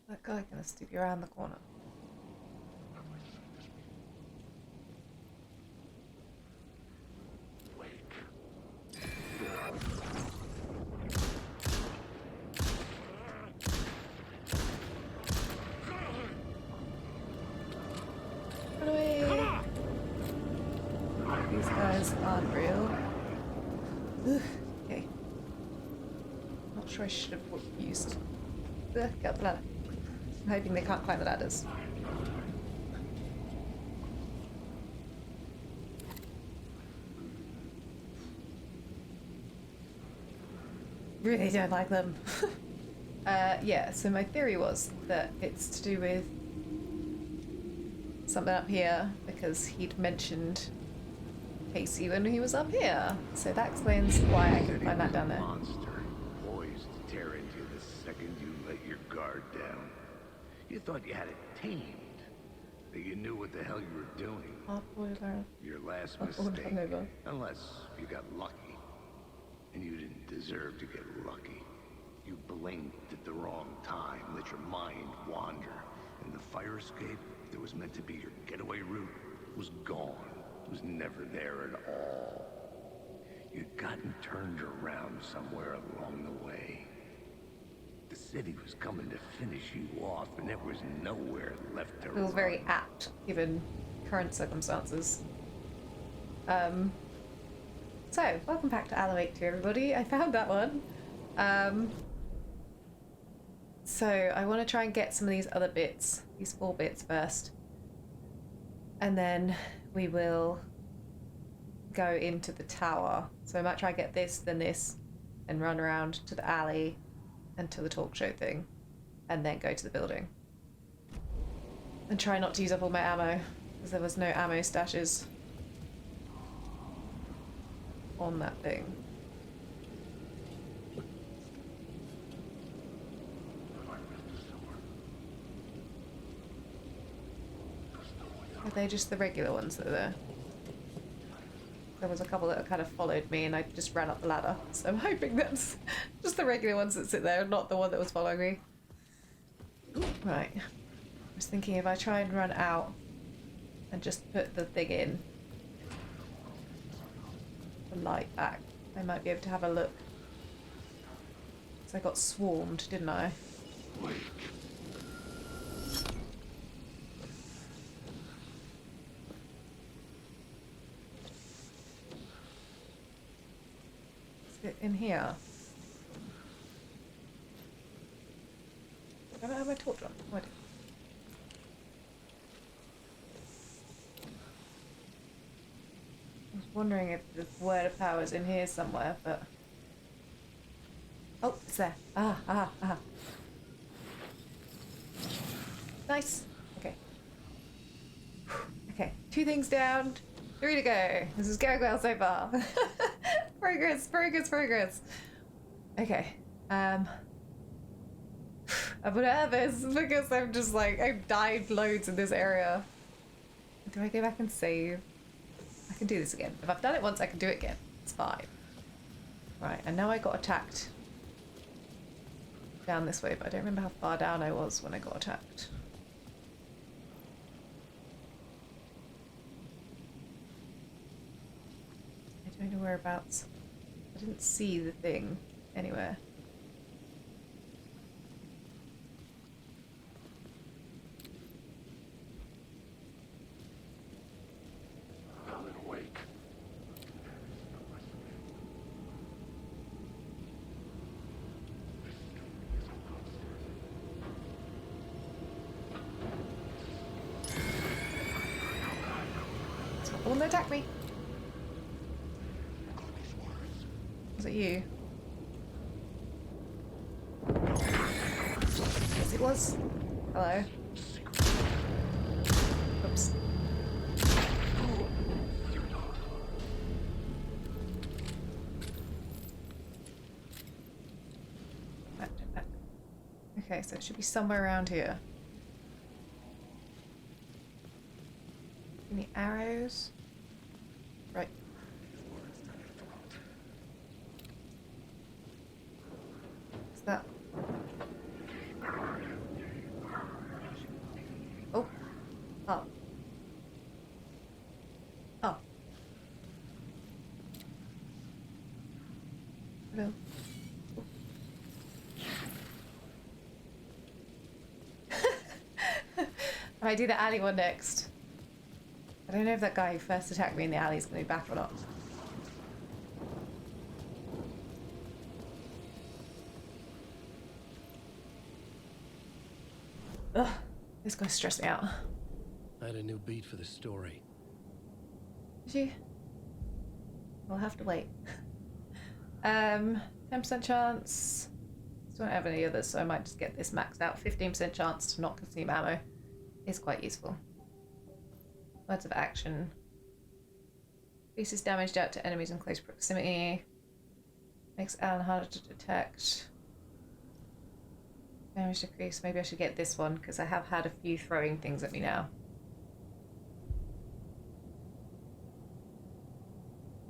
That guy gonna stick you around the corner. Run away! These guys aren't real. Ugh. Okay. Not sure I should have used. Get up the ladder. I'm hoping they can't climb the ladders. Really don't like them. Yeah, so my theory was that it's to do with something up here because he'd mentioned Casey when he was up here. So that explains why I can find that down there. Monster, poised to tear into you the second you let your guard down. You thought you had it tamed, that you knew what the hell you were doing. Half-boiler. Your last Oh, mistake, hungover. unless you got lucky. And you didn't deserve to get lucky. You blinked at the wrong time, let your mind wander, and the fire escape that was meant to be your getaway route was gone. It was never there at all. You'd gotten turned around somewhere along the way. The city was coming to finish you off, and there was nowhere left to Feels run. very apt given current circumstances. So, welcome back to Alan Wake 2, everybody. I found that one. So, I want to try and get some of these other bits, these 4 bits first. And then we will go into the tower. So I might try and get this, then this, and run around to the alley and to the talk show thing. And then go to the building. And try not to use up all my ammo, because there was no ammo stashes on that thing. Are they just the regular ones that are there? There was a couple that kind of followed me and I just ran up the ladder. So I'm hoping that's just the regular ones that sit there, not the one that was following me. Right. I was thinking if I try and run out and just put the thing in, the light back, I might be able to have a look. So I got swarmed, didn't I? Is it in here? I don't have my torch on. Oh, I do. I was wondering if the word of power is in here somewhere, but... Oh, it's there. Ah. Nice. Okay. Okay, 2 things down, 3 to go. This is going well so far. Progress. Okay. I'm nervous because I'm just like, I've died loads in this area. Do I go back and save? I can do this again. If I've done it once, I can do it again. It's fine. Right, and now I got attacked down this way, but I don't remember how far down I was when I got attacked. I don't know whereabouts. I didn't see the thing anywhere. It's not the one that attacked me. Was it you? Yes, it was. Hello. Oops. Back. Okay, so it should be somewhere around here. Any arrows? Right. Is that? I do the alley one next. I don't know if that guy who first attacked me in the alley is going to be back or not. Ugh, this guy stressed me out. I had a new beat for the story. Did you? We'll have to wait. 10% chance. Don't have any others, so I might just get this maxed out. 15% chance to not consume ammo is quite useful. Words of action. Increases damage dealt to enemies in close proximity. Makes Alan harder to detect. Damage decrease. Maybe I should get this one because I have had a few throwing things at me now.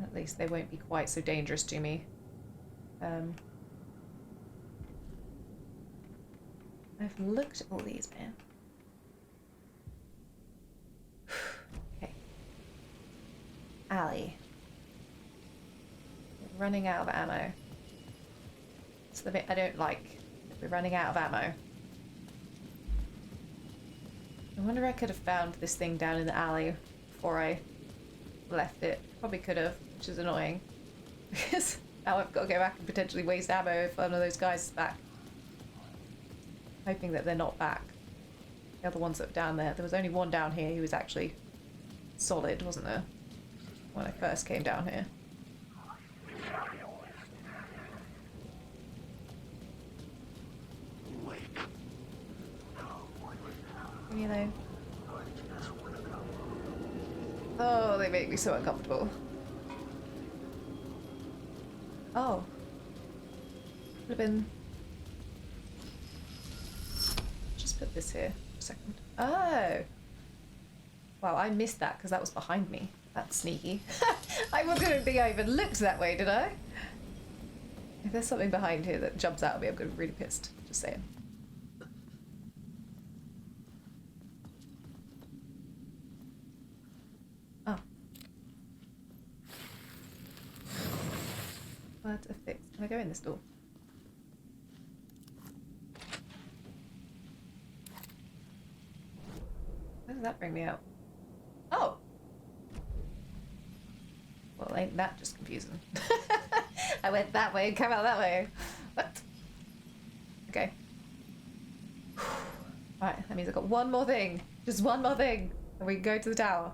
At least they won't be quite so dangerous to me. I've looked at all these, man. Okay. Alley. We're running out of ammo. It's the bit I don't like. We're running out of ammo. I wonder if I could have found this thing down in the alley before I left it. Probably could have, which is annoying. Because now I've got to go back and potentially waste ammo if one of those guys is back. Hoping that they're not back. The other ones that were down there. There was only one down here who was actually solid, wasn't there? When I first came down here. You know. Oh, they make me so uncomfortable. Oh. Could have been. Just put this here for a second. Oh. Wow, I missed that because that was behind me. That's sneaky. I didn't think I even looked that way, did I? If there's something behind here that jumps out at me, I'm going to be really pissed. Just saying. Oh. Words are fixed. Can I go in this door? Where does that bring me out? Oh! Well, ain't that just confusing? I went that way and came out that way. What? Okay. Right, that means I've got one more thing. Just one more thing. And we can go to the tower.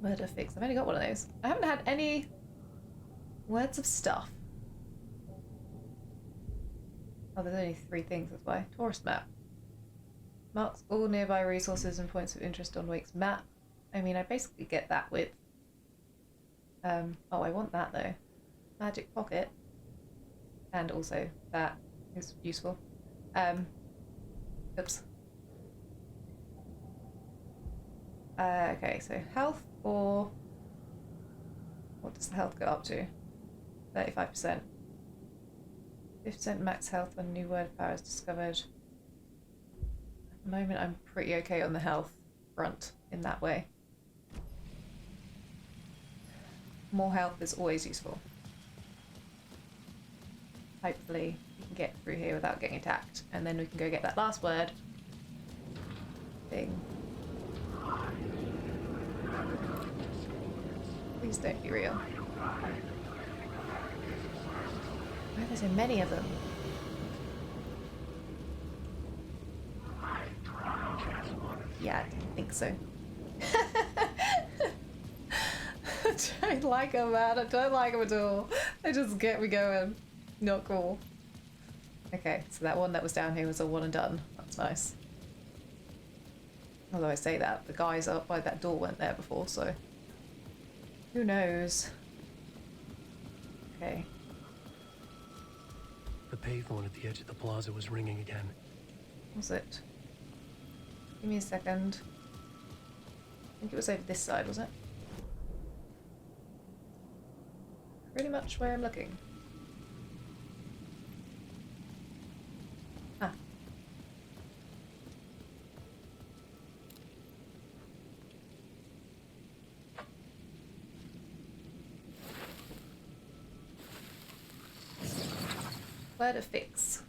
Murder fix. I've only got one of those. I haven't had any words of stuff. Oh, there's only 3 things, that's why. Tourist map. Marks all nearby resources and points of interest on Wake's map. I mean, I basically get that with... oh, I want that, though. Magic pocket. And also, that is useful. Oops. Okay, so health or... What does the health go up to? 35%. 50% max health when new word power is discovered. At the moment, I'm pretty okay on the health front in that way. More health is always useful. Hopefully, we can get through here without getting attacked, and then we can go get that last word thing. Please don't be real. Why are there so many of them? Yeah, I didn't think so. I don't like them, man. I don't like them at all. They just get me going. Not cool. Okay, so that one that was down here was a one and done. That's nice. Although I say that, the guys up by that door weren't there before, so... Who knows? Okay. The payphone at the edge of the plaza was ringing again. Was it? Give me a second. I think it was over this side, was it? Pretty much where I'm looking. Ah. Where to fix?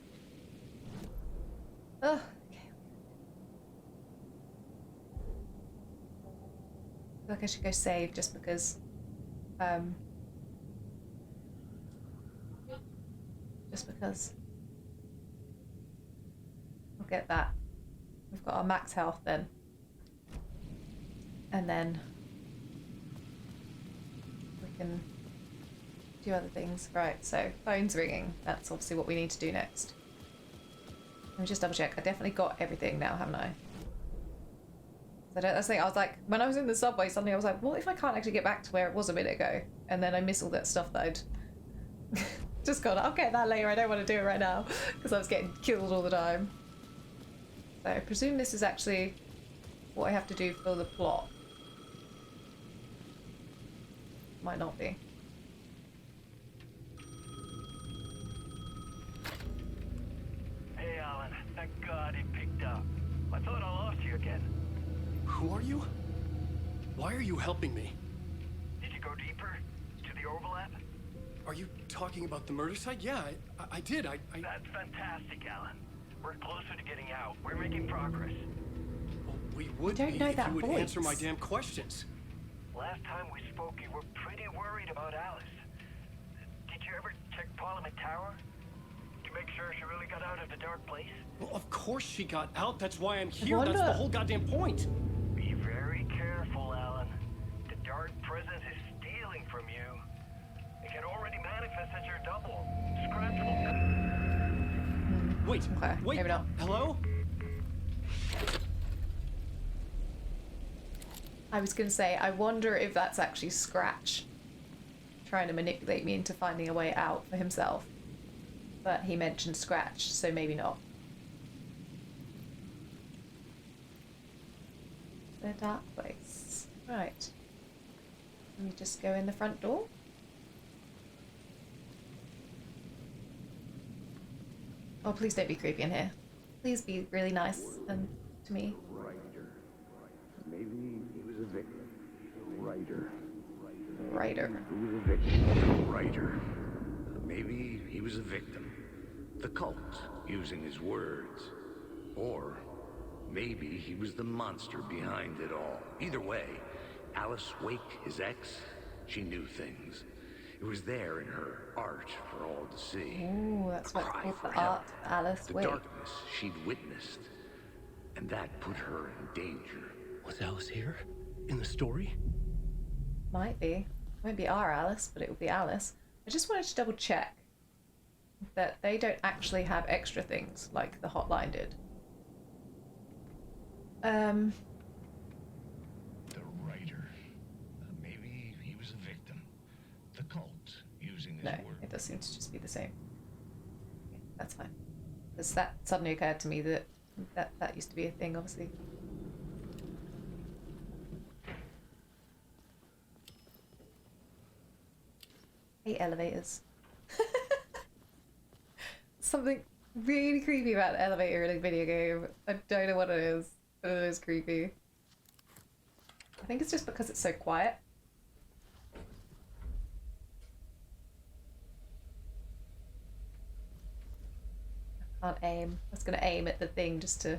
Oh, okay. I feel like I should go save just because, just because. I'll get that. We've got our max health then. And then we can do other things. Right, so phone's ringing. That's obviously what we need to do next. Let me just double check. I definitely got everything now, haven't I? That's the thing. I was like, when I was in the subway, suddenly I was like, what if I can't actually get back to where it was a minute ago? And then I miss all that stuff that I'd just gone, I'll get that later. I don't want to do it right now because I was getting killed all the time. So I presume this is actually what I have to do for the plot. Might not be. Hey, Alan. Thank God it picked up. I thought I lost you again. Who are you? Why are you helping me? Did you go deeper? To the overlap? Are you talking about the murder site? Yeah, I did. That's fantastic, Alan. We're closer to getting out. We're making progress. Well, we would don't be know if that you would voice. answer my damn questions. Last time we spoke, you were pretty worried about Alice. Did you ever check Parliament Tower? To make sure she really got out of the dark place? Well, of course she got out. That's why I'm here. Wonder- That's the whole goddamn point. Be very careful, Alan. The dark presence is stealing from you. It can already manifest as your double. Scratchable. Wait, Okay, wait. maybe not. Hello? I was going to say, I wonder if that's actually Scratch trying to manipulate me into finding a way out for himself. But he mentioned Scratch, so maybe not. The dark place. Right. Let me just go in the front door. Oh, please don't be creepy in here. Please be really nice and to me. Writer. Maybe he was a victim. Writer. Writer. He was a victim. Writer. Maybe he was a victim. The cult, using his words. Or maybe he was the monster behind it all. Either way, Alice Wake, his ex, she knew things. It was there in her art for all to see. Ooh, that's A what's cry called for the help. art, Alice The Wake. darkness she'd witnessed. And that put her in danger. Was Alice here? In the story? Might be. Won't be our Alice, but it will be Alice. I just wanted to double check that they don't actually have extra things like the hotline did. The writer. Maybe he was a victim. The cult, using his No, words. it does seem to just be the same. Okay, that's fine. Because that suddenly occurred to me that that used to be a thing, obviously. Hate elevators. Something really creepy about an elevator in a video game. I don't know what it is, but it is creepy. I think it's just because it's so quiet. I can't aim. I was gonna aim at the thing just to...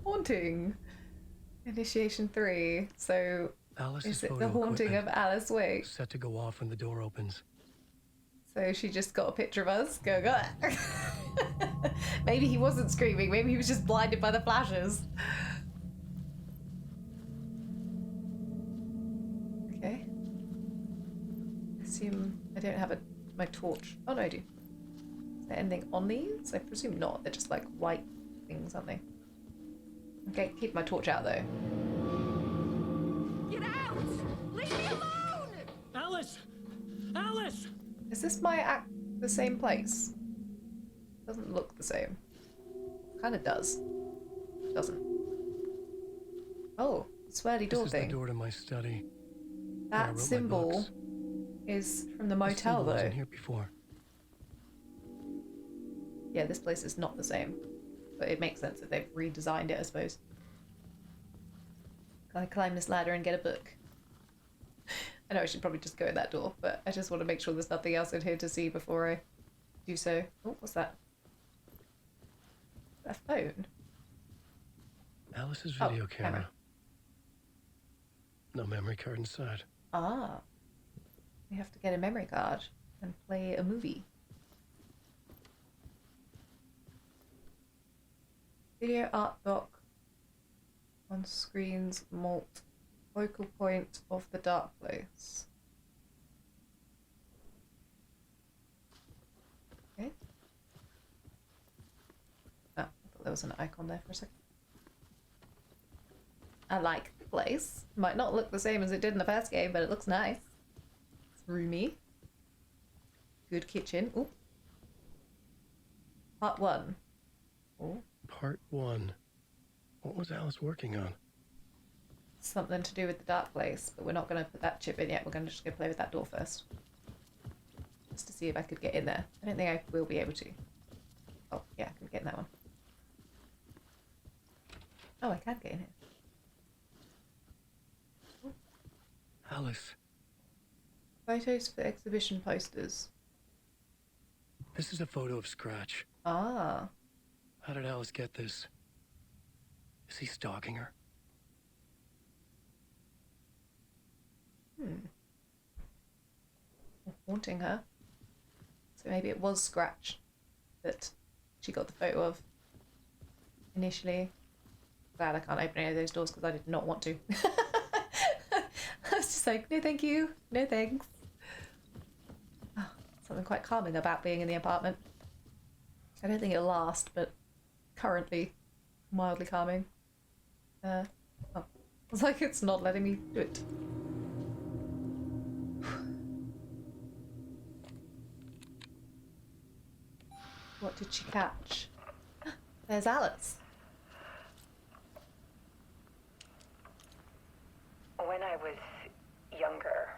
Haunting. Initiation 3. So Alice's is it the photo haunting equipment of Alice Wake? set to go off when the door opens. So she just got a picture of us going, "Ah." Maybe he wasn't screaming. Maybe he was just blinded by the flashes. Okay. Assume I don't have my torch. Oh no, I do. Is there anything on these? I presume not. They're just like white things, aren't they? Okay, keep my torch out though. Get out! Leave me alone! Alice! Alice! Is this the same place? Doesn't look the same. Kind of does. Doesn't. Oh, swirly door This is thing. the door to my study. where I wrote That my symbol books. is from the This motel symbol though. wasn't here before. Yeah, this place is not the same. But it makes sense that they've redesigned it, I suppose. I climb this ladder and get a book. I know I should probably just go in that door, but I just want to make sure there's nothing else in here to see before I do so. Oh, what's that? A phone? Alice's video camera. Camera. No memory card inside. Ah. We have to get a memory card and play a movie. Video art doc on screen's focal point of the dark place. Okay. Oh, I thought there was an icon there for a second. I like the place. Might not look the same as it did in the first game, but it looks nice. It's roomy. Good kitchen. Ooh. Part 1. Ooh. Part 1. What was Alice working on? Something to do with the dark place, but we're not going to put that chip in yet. We're going to just go play with that door first. Just to see if I could get in there. I don't think I will be able to. Oh, yeah, I can get in that one. Oh, I can get in here. Alice, Photos for exhibition posters. this is a photo of Scratch. Ah. How did Alice get this? Is he stalking her? Or haunting her. So maybe it was Scratch that she got the photo of initially. Glad I can't open any of those doors because I did not want to. I was just like, no thank you, no thanks. Oh, something quite calming about being in the apartment. I don't think it'll last, but currently mildly calming. Oh, it's like it's not letting me do it. What did she catch? There's Alice. When I was younger,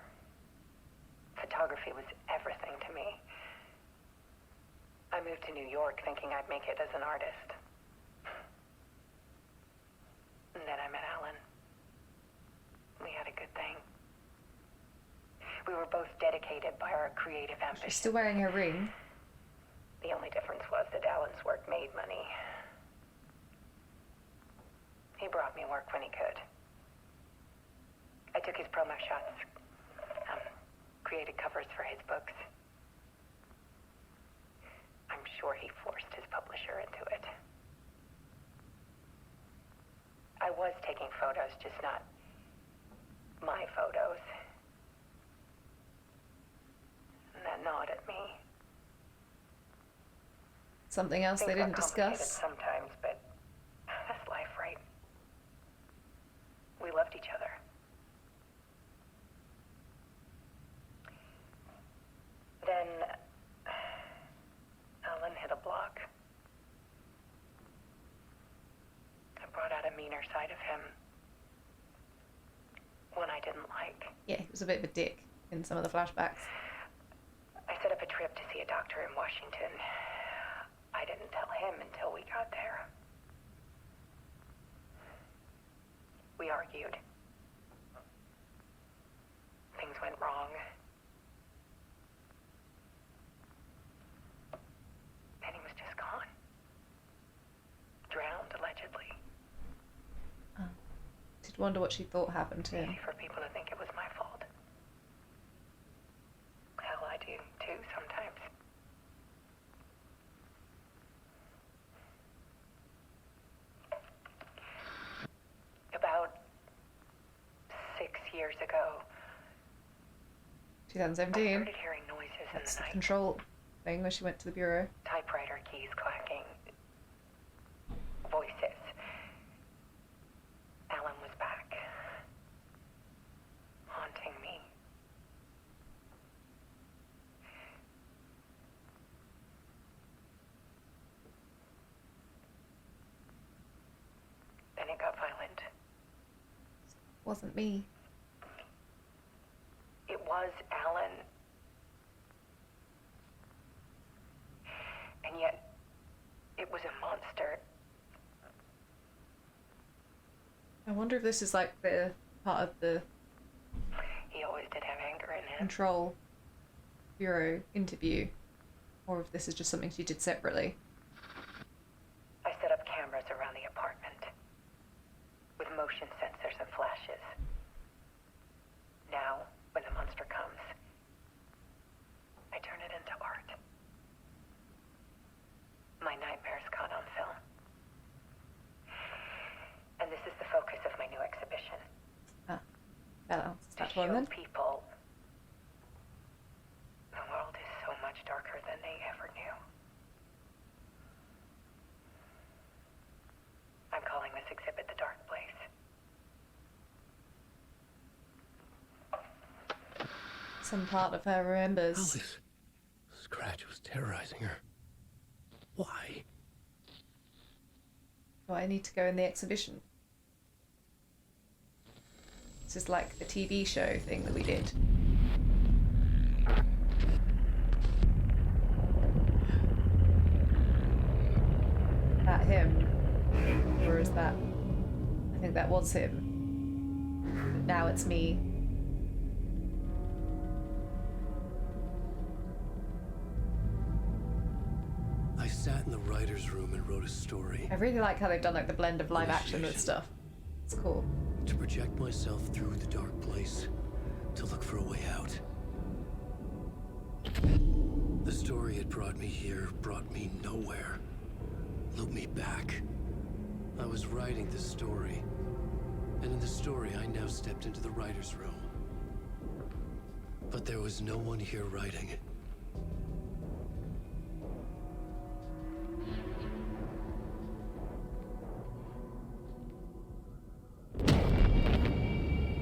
photography was everything to me. I moved to New York thinking I'd make it as an artist. And then I met Alan. We had a good thing. We were both dedicated by our creative ambition. She's still wearing her ring. The only difference was that Alan's work made money. He brought me work when he could. I took his promo shots, created covers for his books. I'm sure he forced his publisher into it. I was taking photos, just not my photos. And that gnawed at me. Something else they Things got didn't complicated discuss. sometimes, but that's life, right? We loved each other. Then Alan hit a block. I brought out a meaner side of him. One I didn't like. Yeah, he was a bit of a dick in some of the flashbacks. I set up a trip to see a doctor in Washington. I didn't tell him until we got there. We argued. Things went wrong. And he was just gone. Drowned, allegedly. Did wonder what she thought happened to him. Easy for people to think it was my fault. Hell, I do too sometimes. About 6 years ago, I 2017. started hearing noises in That's the the night. control thing where she went to the bureau. Typewriter keys clacking. Voices. Alan was back. Haunting me. Then it got violent. Wasn't me. It was Alan. And yet, it was a monster. I wonder if this is like the part of the He always did have anger in him. Control Bureau interview, or if this is just something she did separately. I set up cameras around the apartment with motion sensors and flashes. Now, when the monster comes, I turn it into art. My nightmares caught on film. And this is the focus of my new exhibition. Ah, that answers To that one show then. people the world is so much darker than they ever knew. I'm calling this exhibit The Dark Place. Some part of her remembers. Alice. Scratch was terrorizing her. Why? Do I need to go in the exhibition? This is like the TV show thing that we did. That him? Or is that... I think that was him. But now it's me. I sat in the writer's room and wrote a story I really like how they've done like the blend of live action with stuff. It's cool. to project myself through the dark place, to look for a way out. The story had brought me here, brought me nowhere. Looped me back. I was writing the story, and in the story I now stepped into the writer's room. But there was no one here writing it.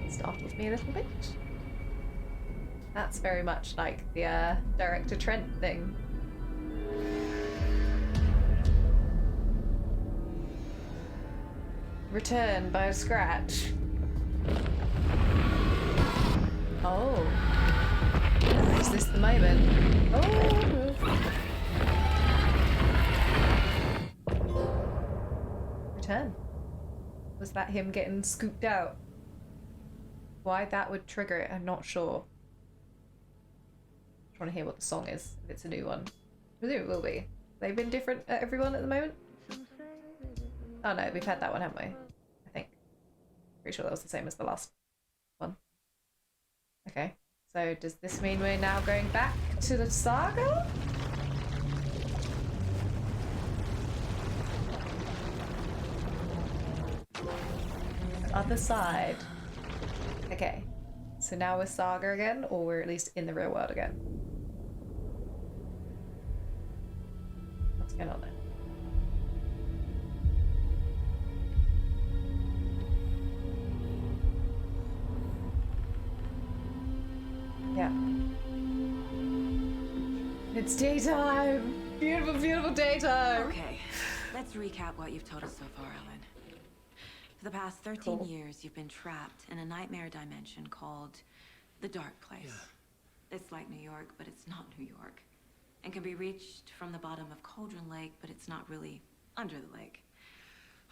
Startled me a little bit. That's very much like the director Trent thing. Return by a scratch. Oh. Is this the moment? Oh. Return. Was that him getting scooped out? Why that would trigger it, I'm not sure. I'm trying to hear what the song is, if it's a new one. I presume it will be. They've been different everyone at the moment? Oh no, we've had that one, haven't we? I think. Pretty sure that was the same as the last one. Okay, so does this mean we're now going back to the saga? Other side. Okay, so now we're saga again, or we're at least in the real world again. What's going on there? Yeah. It's daytime! Beautiful, beautiful daytime! Okay, let's recap what you've told us so far, Ellen. For the past 13 Cool. years, you've been trapped in a nightmare dimension called the Dark Place. Yeah. It's like New York, but it's not New York. And can be reached from the bottom of Cauldron Lake, but it's not really under the lake.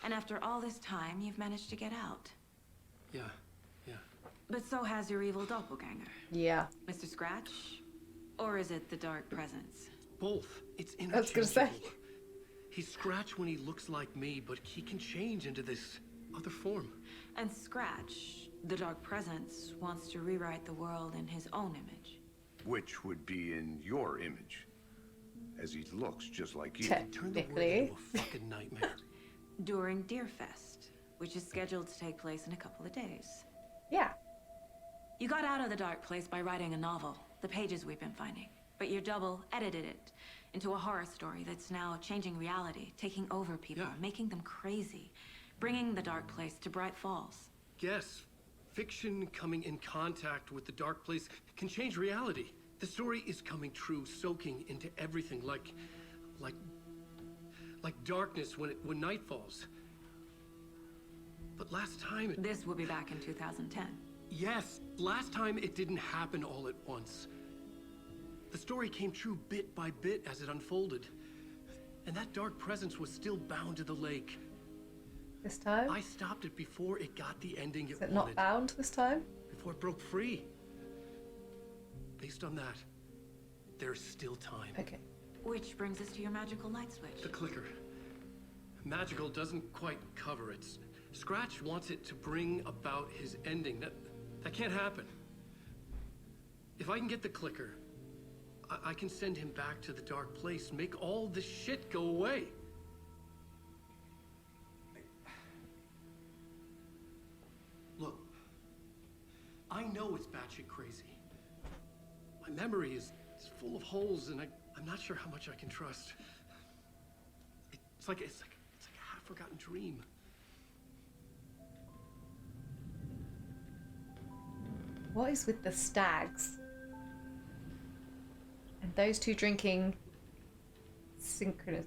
And after all this time, you've managed to get out. Yeah. But so has your evil doppelganger. Yeah. Mr. Scratch? Or is it the Dark Presence? Both. It's I was gonna say. interchangeable. He's Scratch when he looks like me, but he can change into this other form. And Scratch, the Dark Presence, wants to rewrite the world in his own image. Which would be in your image, as he looks just like you. Check. Turn the world Technically. into a fucking nightmare. During Deerfest, which is scheduled to take place in a couple of days. Yeah. You got out of the Dark Place by writing a novel, the pages we've been finding. But your double edited it into a horror story that's now changing reality, taking over people, Yeah. making them crazy, bringing the Dark Place to Bright Falls. Yes, fiction coming in contact with the dark place can change reality. The story is coming true, soaking into everything like darkness when night falls. But last time it... This will be back in 2010. Yes, last time it didn't happen all at once. The story came true bit by bit as it unfolded. And that dark presence was still bound to the lake. this time? I stopped it before it got the ending it Is it wanted. not bound this time? Before it broke free. Based on that, there's still time. Okay. Which brings us to your magical light switch. The clicker. Magical doesn't quite cover it. Scratch wants it to bring about his ending. That can't happen. If I can get the clicker, I can send him back to the dark place, make all this shit go away. Look, I know it's batshit crazy. My memory is full of holes, and I'm not sure how much I can trust. It's like a half-forgotten dream. What is with the stags? And those two drinking synchronized.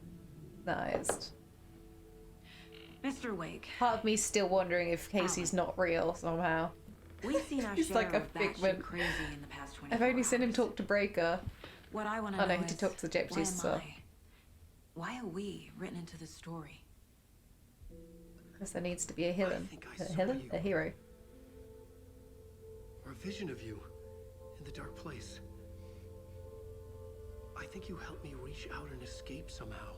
Mr. Wake, Part of me's still wondering if Casey's not real somehow. we've seen our He's share like a of figment. batshit crazy in the past 24 I've only seen him hours. talk to Breaker. What I want Oh, to no, know he is, talks to the deputies as why am well. I? Why are we written into the story? Because there needs to be a villain. think I A saw villain? you. A hero. Or a vision of you in the dark place. I think you helped me reach out and escape somehow.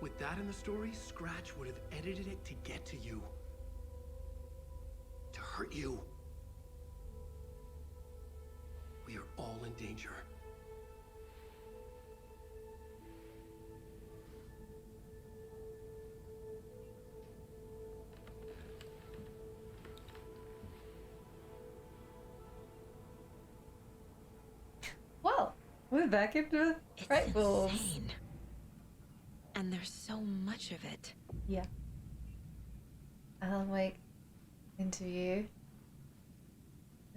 With that in the story, Scratch would have edited it to get to you. To hurt you. We are all in danger. Well, we're back into Right Balls. insane. And there's so much of it. Yeah. Alan Wake interview.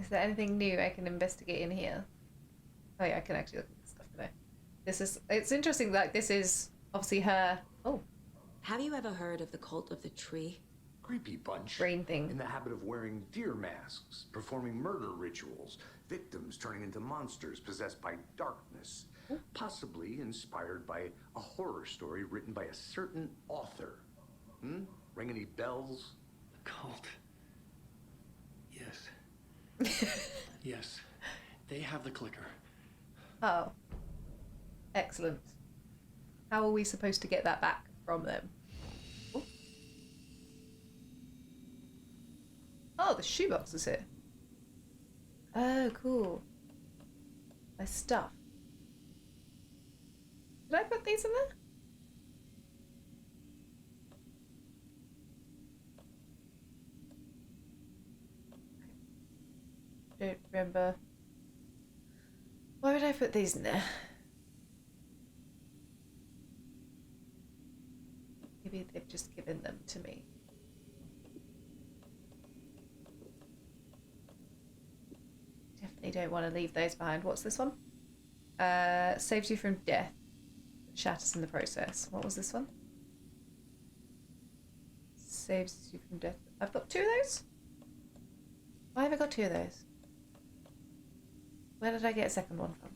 Is there anything new I can investigate in here? Oh yeah, I can actually look at this stuff today. It's interesting that this is obviously her, Have you ever heard of the cult of the tree? Creepy bunch. brain thing. In the habit of wearing deer masks, performing murder rituals, victims turning into monsters possessed by darkness, possibly inspired by a horror story written by a certain author. Ring any bells? Cult. Yes. Yes. They have the clicker. Oh. Excellent. How are we supposed to get that back from them? Ooh. Oh, the shoebox is here. Oh, cool. My stuff. Did I put these in there? Don't remember. Why would I put these in there? Maybe they've just given them to me. Definitely don't want to leave those behind. What's this one? Saves you from death. Shatters in the process. What was this one? Saves you from death. I've got two of those? Why have I got two of those? Where did I get a second one from?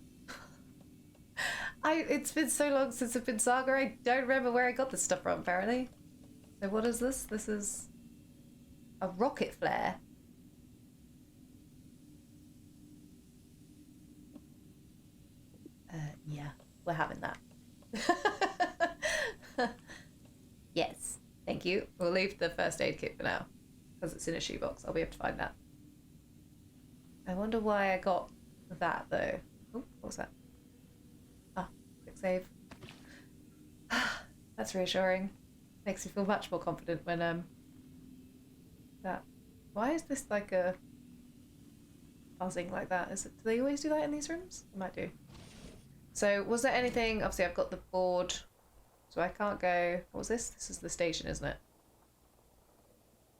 It's been so long since I've been Saga, I don't remember where I got this stuff from, apparently. So what is this? This is a rocket flare. Yeah, we're having that. Yes, thank you. We'll leave the first aid kit for now, because it's in a shoebox. I'll be able to find that. I wonder why I got that, though. Oh, what was that? Ah, quick save. That's reassuring. Makes you feel much more confident when, that... Why is this like a... buzzing like that? Do they always do that in these rooms? They might do. So, was there anything... Obviously, I've got the board, so I can't go... What was this? This is the station, isn't it?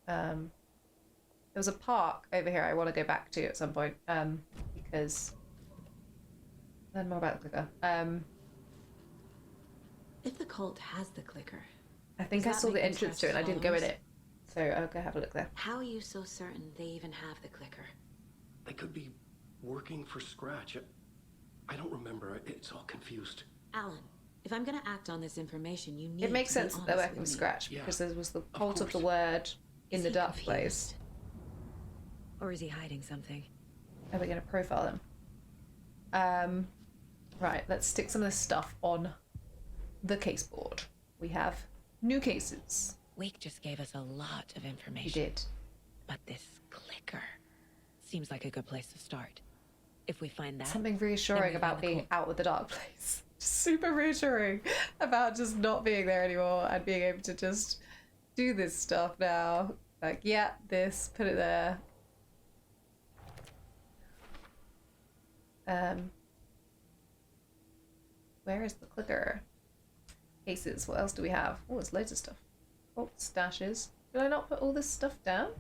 There was a park over here I want to go back to at some point, because... Learn more about the clicker. If the cult has the clicker, I think Does I that saw make the them entrance to it and I Scratch's didn't go in followers? it. So I'll go have a look there. how are you so certain they even have the clicker? They could be working for Scratch. I don't remember. It's all confused. Alan, If I'm gonna act on this information, you need It makes to be sense that they're honest working with me. Scratch Yeah, because there was the of cult of the course. word in Is the he dark confused? place. Or is he hiding something? Are we going to profile them? Right, let's stick some of this stuff on the case board. We have new cases. Wake just gave us a lot of He information. did. But this clicker seems like a good place to start. If we find that, Something then reassuring we about find the being cult. out of the dark place. Super reassuring about just not being there anymore and being able to just do this stuff now. Like, yeah, this, put it there. Where is the clicker? Cases, what else do we have? Oh, there's loads of stuff. Oh, stashes. Did I not put all this stuff down?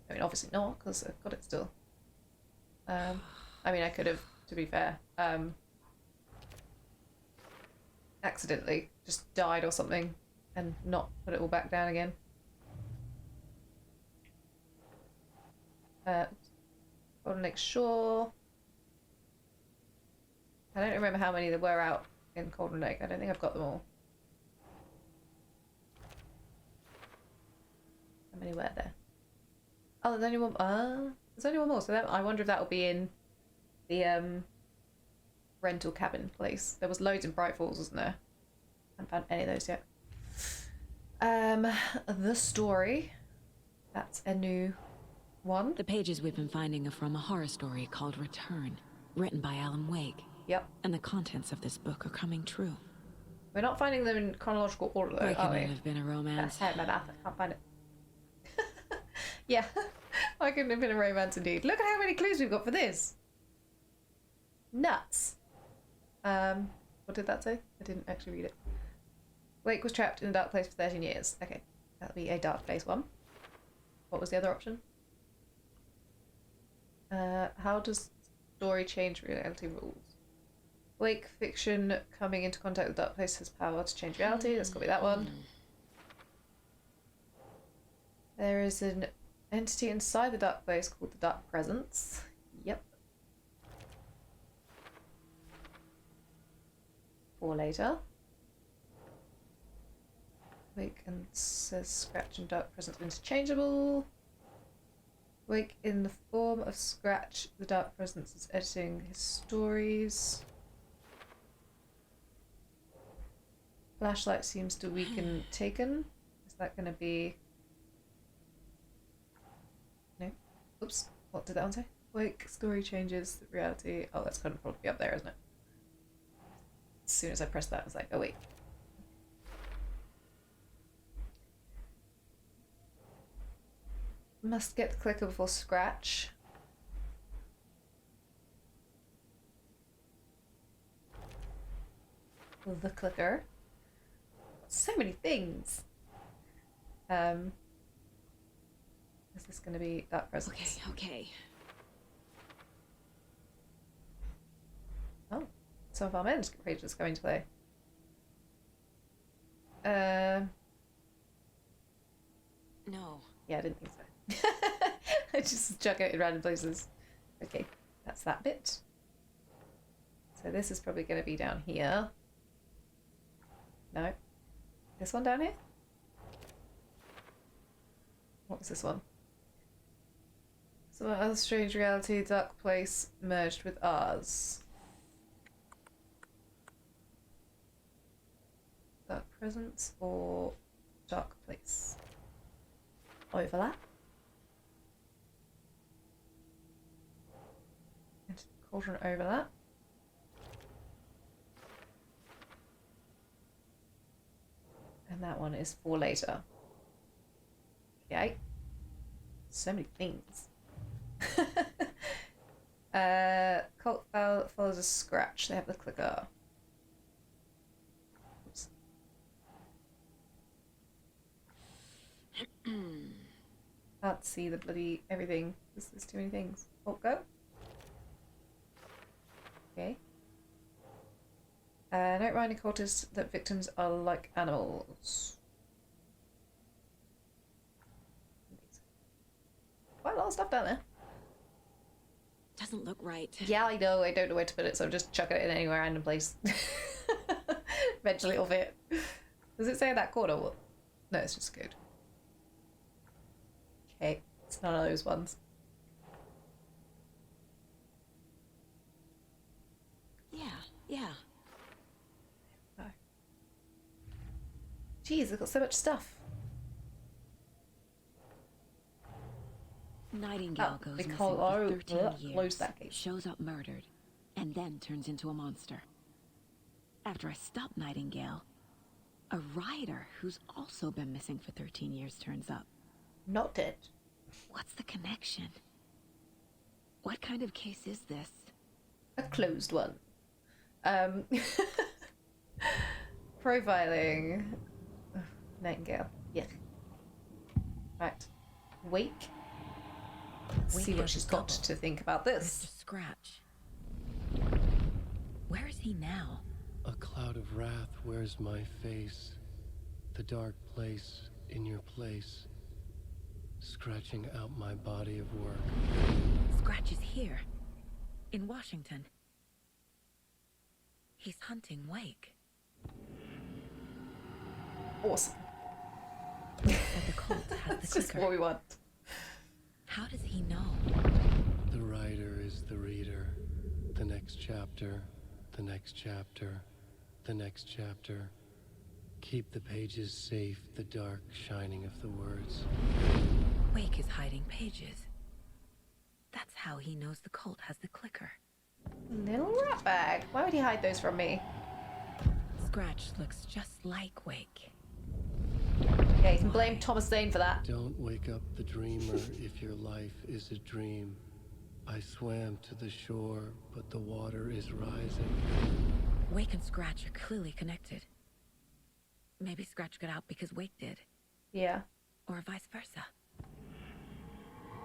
I mean, obviously not, because I've got it still. I mean, I could have, to be fair, accidentally just died or something and not put it all back down again. Golden Lake Shore. I don't remember how many there were out in Golden Lake. I don't think I've got them all. How many were there? Oh, there's only one. There's only one more. So that, I wonder if that will be in the rental cabin place. There was loads in Bright Falls, wasn't there? I haven't found any of those yet. The story. That's a new one. The pages we've been finding are from a horror story called Return, written by Alan Wake. Yep. And the contents of this book are coming true. We're not finding them in chronological order, though, Why are couldn't we? it have been a romance? That's my math. I can't find it. Yeah. Why couldn't it have been a romance indeed? Look at how many clues we've got for this. Nuts. What did that say? I didn't actually read it. Wake was trapped in a dark place for 13 years. Okay. That'll be a dark place one. What was the other option? How does story change reality rules? Wake fiction coming into contact with dark place has power to change reality. That's got to be that one. There is an entity inside the dark place called the Dark Presence. Yep. Or later. Wake and says Scratch and Dark Presence interchangeable. Wake in the form of Scratch. The Dark Presence is editing his stories. Flashlight seems to weaken Taken. Is that going to be... No. Oops. What did that one say? Wake, story changes, reality... Oh, that's going to probably be up there, isn't it? As soon as I pressed that, I was like, oh wait. Must get the clicker before Scratch. The clicker. So many things. Is this going to be Dark Presence? Okay. Oh, some of our manuscript pages come into play. No. Yeah, I didn't think so. I just chuck it in random places. Okay, that's that bit. So this is probably going to be down here. No. This one down here? What was this one? Some other strange reality, dark place merged with ours. Dark presence or dark place? Overlap. And cauldron overlap. And that one is for later. Okay. So many things. Cult follows a Scratch. They have the clicker. Oops. Can't see the bloody everything. There's too many things. Oh, go. Okay. Note reminding cultists that victims are like animals. Quite a lot of stuff down there. Doesn't look right. Yeah, I know. I don't know where to put it, so I'm just chucking it in any random place. Eventually it'll fit. Does it say in that corner? What? No, it's just good. Okay, it's none of those ones. Yeah. No. Jeez, I've got so much stuff. Nightingale goes missing because for 13 years, close that case. shows up murdered, and then turns into a monster. After I stop Nightingale, a rider who's also been missing for 13 years turns up. Not dead. What's the connection? What kind of case is this? A closed one. Profiling. Ugh, Nightingale. Yeah. Right. Wake. Let's see what she's got to think about this. Mr. Scratch. Where is he now? A cloud of wrath wears my face, the dark place in your place, scratching out my body of work. Scratch is here, in Washington. He's hunting Wake. Awesome. But the cult has the That's just clicker. what we want. How does he know? The writer is the reader. The next chapter, the next chapter, the next chapter. Keep the pages safe, the dark shining of the words. Wake is hiding pages. That's how he knows the cult has the clicker. Little rat bag. Why would he hide those from me? Scratch looks just like Wake. Yeah, you can blame Thomas Zane for that. Don't wake up the dreamer if your life is a dream. I swam to the shore, but the water is rising. Wake and Scratch are clearly connected. Maybe Scratch got out because Wake did. Yeah. Or vice versa.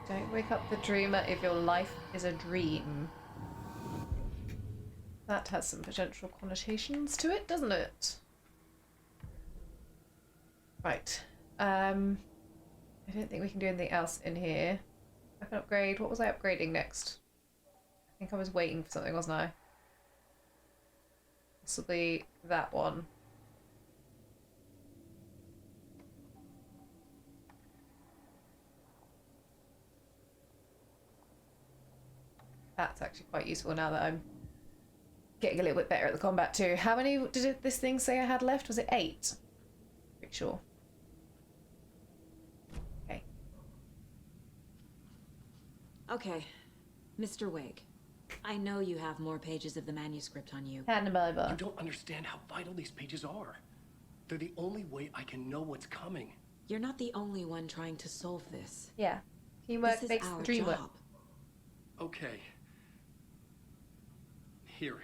Don't wake up the dreamer if your life is a dream. That has some potential connotations to it, doesn't it? Right. I don't think we can do anything else in here. I can upgrade. What was I upgrading next? I think I was waiting for something, wasn't I? Possibly that one. That's actually quite useful now that I'm getting a little bit better at the combat too. How many did this thing say I had left? Was it 8? Pretty sure. Okay. Okay, Mr. Wake. I know you have more pages of the manuscript on you. Hand them over. You don't understand how vital these pages are. They're the only way I can know what's coming. You're not the only one trying to solve this. Yeah. Teamwork This is makes our the dream work. job. Okay. Here.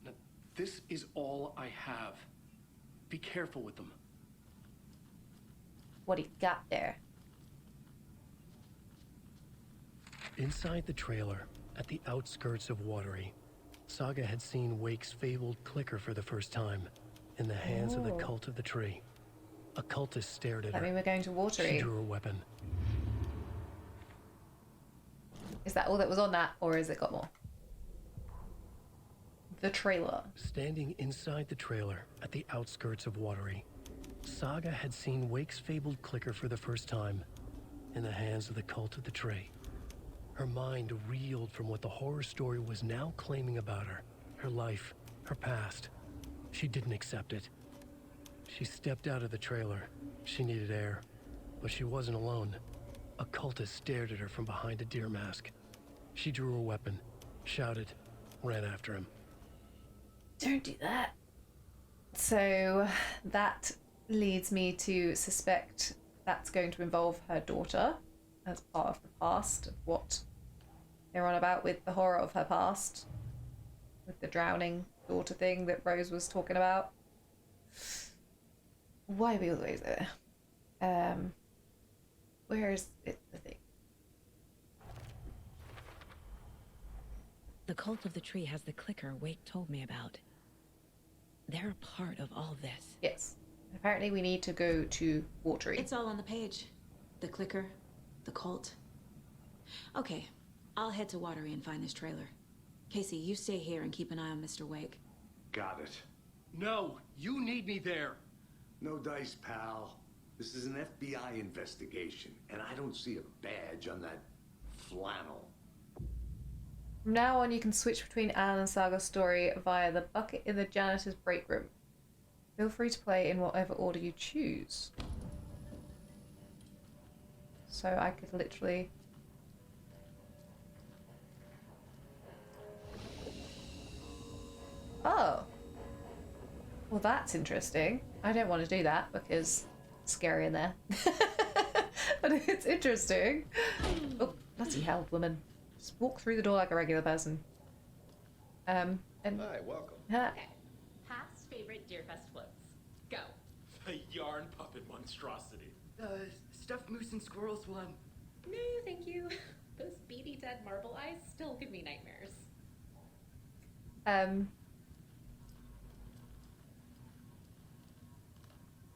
Now, this is all I have. Be careful with them. What he got there. Inside the trailer, at the outskirts of Watery, Saga had seen Wake's fabled clicker for the first time, in the hands of the cult of the tree. A cultist stared at That her. mean we're going to She Watery. drew her weapon. Is that all that was on that, or has it got more? The trailer. Standing inside the trailer, at the outskirts of Watery, Saga had seen Wake's fabled clicker for the first time, in the hands of the cult of the tree. Her mind reeled from what the horror story was now claiming about her. Her life, her past. She didn't accept it. She stepped out of the trailer. She needed air. But she wasn't alone. A cultist stared at her from behind a deer mask. She drew her weapon, shouted, ran after him. Don't do that. So that leads me to suspect that's going to involve her daughter as part of the past of what they're on about with the horror of her past, with the drowning daughter thing that Rose was talking about. Why are we always there? Where is it, the thing? The cult of the tree has the clicker Wake told me about. They're a part of all this. Yes. Apparently we need to go to Watery. It's all on the page. The clicker, the cult. Okay, I'll head to Watery and find this trailer. Casey, you stay here and keep an eye on Mr. Wake. Got it. No, you need me there. No dice, pal. This is an FBI investigation, and I don't see a badge on that flannel. From now on, you can switch between Alan and Saga's story via the bucket in the janitor's break room. Feel free to play in whatever order you choose. So I could literally... Oh! Well, that's interesting. I don't want to do that because it's scary in there. But it's interesting. Oh, bloody hell, woman. Just walk through the door like a regular person. And... Hi, welcome. Huh. Okay. Past favorite Deerfest floats. Go. The yarn puppet monstrosity. Stuffed moose and squirrels one. No, thank you. Those beady dead marble eyes still give me nightmares.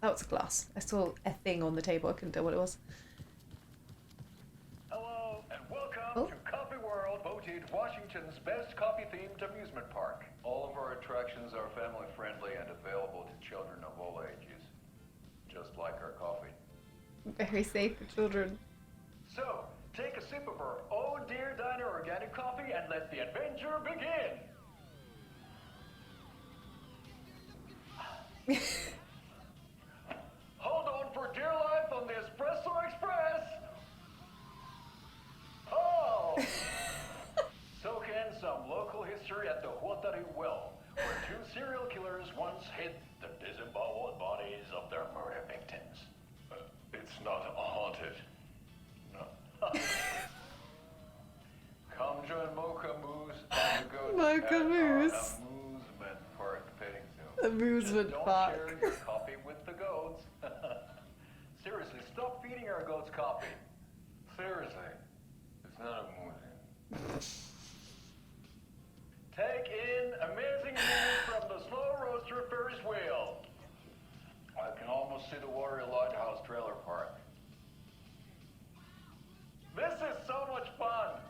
Oh, it's a glass. I saw a thing on the table. I couldn't tell what it was. Hello, and welcome to Coffee World, voted Washington's best coffee-themed amusement park. All of our attractions are family-friendly and available to children of all ages, just like our coffee. Very safe for children. So, take a sip of our Oh Dear Diner organic coffee and let the adventure begin! Hold on for dear life on the Espresso Express! Oh! Soak in some local history at the Watery well, where two serial killers once hid the disemboweled bodies of their murder victims. It's not haunted. No. Come join Mocha Moose and the goats Mocha at Moose. our amusement park petting zoo. Amusement Just park. don't share your coffee with the goats. Seriously, stop feeding our goats coffee. Seriously, it's not amusing. Take in amazing views from the slow roaster Ferris wheel. I can almost see the Watery Lighthouse trailer park. This is so much fun!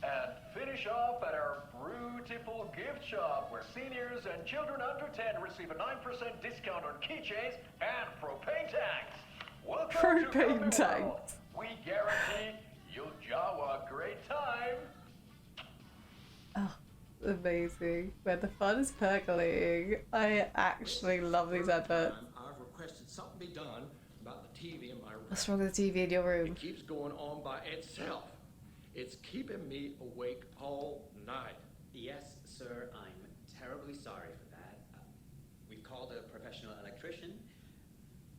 And finish off at our beautiful gift shop where seniors and children under 10 receive a 9% discount on keychains and propane tanks. Welcome to Propane Coffee tanks. World. We guarantee you'll jaw a great time. Oh, amazing. Where the fun is percolating. I actually love these adverts. I've requested something be done about the TV in my room. What's wrong with the TV in your room? It keeps going on by itself. It's keeping me awake all night. Yes, sir, I'm terribly sorry for that. We've called a professional electrician.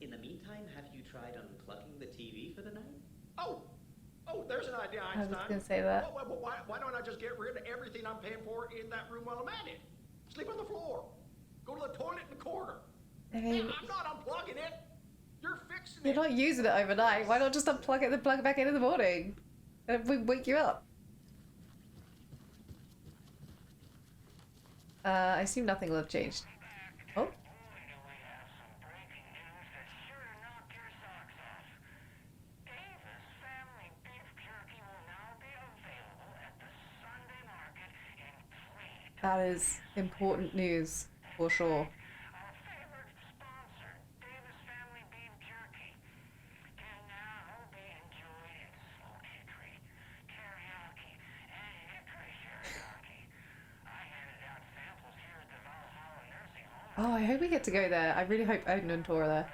In the meantime, have you tried unplugging the TV for the night? Oh, there's an idea, I Einstein. was going to say that. Why don't I just get rid of everything I'm paying for in that room while I'm at it? Sleep on the floor. Go to the toilet in the corner. I mean, Man, I'm not unplugging it. You're fixing you're it. not using it overnight. Why not just unplug it and then plug it back in the morning? And we wake you up. I assume nothing will have changed. Oh. That is important news, for sure. Oh, I hope we get to go there. I really hope Odin and Tor are there.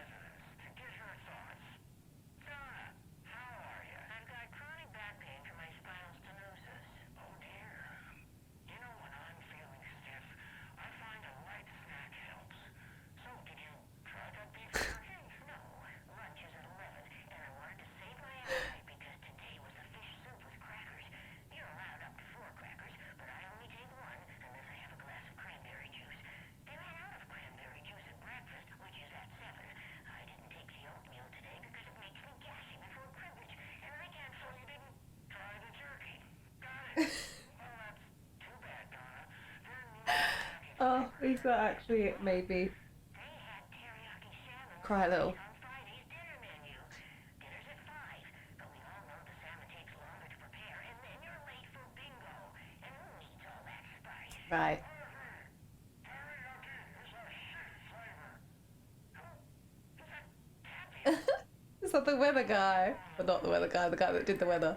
Oh, Lisa actually made me cry a little. Right. that the weather guy? But not the weather guy, the guy that did the weather.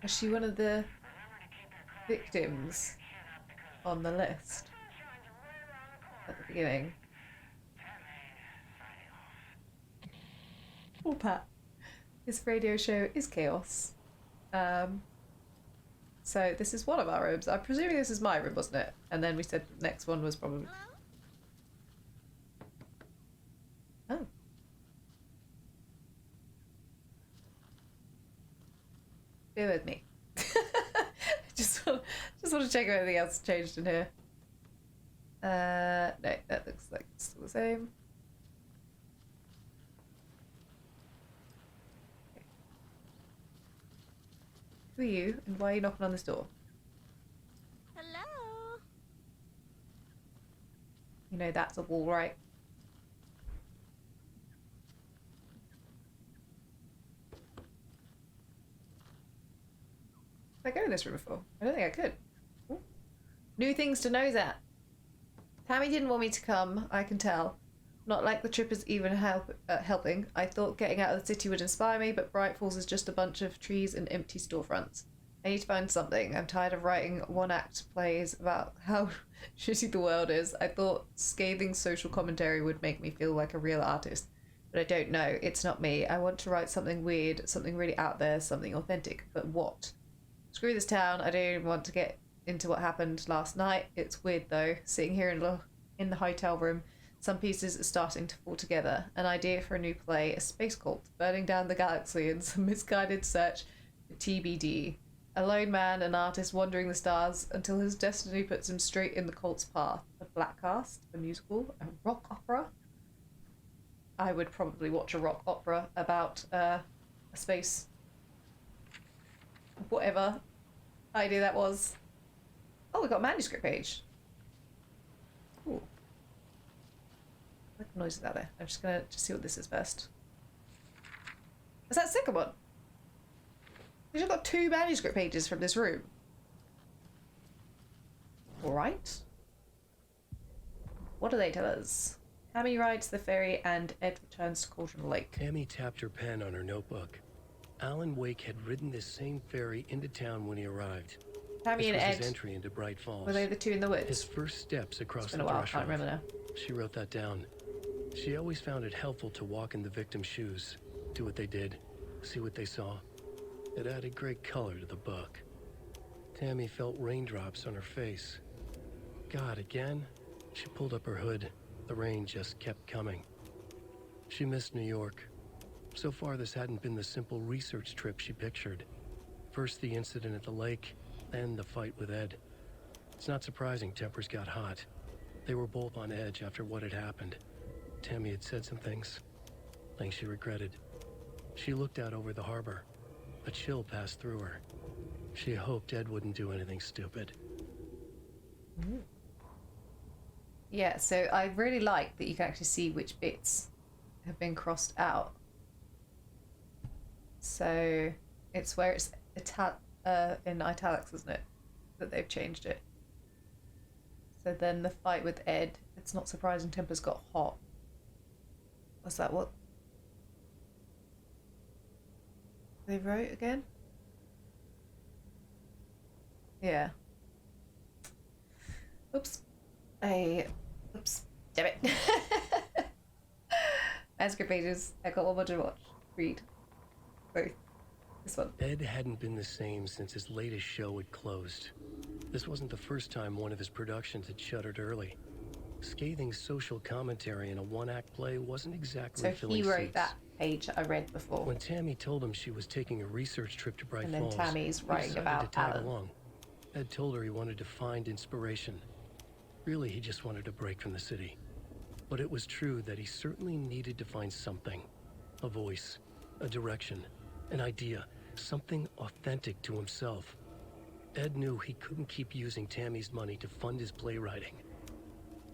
Was she one of the victims on the list at the beginning? Oh, Pat. This radio show is chaos. So this is one of our rooms. I'm presuming this is my room, wasn't it? And then we said the next one was probably... Oh. Bear with me. just want to check if anything else changed in here. No, that looks like it's still the same. Okay. Who are you, and why are you knocking on this door? Hello? You know that's a wall, right? Did I go in this room before? I don't think I could. Ooh. New things to nose at. Tammy didn't want me to come, I can tell. Not like the trip is even helping. I thought getting out of the city would inspire me, but Bright Falls is just a bunch of trees and empty storefronts. I need to find something. I'm tired of writing one-act plays about how shitty the world is. I thought scathing social commentary would make me feel like a real artist. But I don't know. It's not me. I want to write something weird, something really out there, something authentic. But what? Screw this town. I don't even want to get into what happened last night. It's weird though, sitting here in the hotel room. Some pieces are starting to fall together. An idea for a new play, a space cult burning down the galaxy in some misguided search for TBD. A lone man, an artist wandering the stars until his destiny puts him straight in the cult's path. A black cast, a musical, a rock opera. I would probably watch a rock opera about a space... whatever idea that was. Oh, we got a manuscript page. Cool. What noise is out there? I'm just gonna see what this is first. Is that the second one? We just got 2 manuscript pages from this room. Alright. What do they tell us? Tammy rides the ferry and Ed returns to Cauldron Lake. Tammy tapped her pen on her notebook. Alan Wake had ridden this same ferry into town when he arrived. Tammy and Ed. His entry into Bright Falls. Were they the 2 in the woods? His first steps across it's been the a while, threshold. I can't remember now. She wrote that down. She always found it helpful to walk in the victim's shoes, do what they did, see what they saw. It added great color to the book. Tammy felt raindrops on her face. God, again? She pulled up her hood. The rain just kept coming. She missed New York. So far, this hadn't been the simple research trip she pictured. First the incident at the lake, then the fight with Ed. It's not surprising tempers got hot. They were both on edge after what had happened. Tammy had said some things she regretted. She looked out over the harbor. A chill passed through her. She hoped Ed wouldn't do anything stupid. Yeah, so I really like that you can actually see which bits have been crossed out. So it's where it's in italics, isn't it? That they've changed it. So then the fight with Ed, it's not surprising tempers got hot. Was that what they wrote again? Yeah. Oops. Oops. Damn it. Manuscript pages. I got one more to watch. Read. Both. This one. Ed hadn't been the same since his latest show had closed. This wasn't the first time one of his productions had shuttered early. Scathing social commentary in a one-act play wasn't exactly so filling he wrote seats. that page I read before. When Tammy told him she was taking a research trip to Bright and then Falls, Tammy's he writing decided about to tag Alan. along. Ed told her he wanted to find inspiration. Really, he just wanted a break from the city. But it was true that he certainly needed to find something. A voice, a direction, an idea, something authentic to himself. Ed knew he couldn't keep using Tammy's money to fund his playwriting.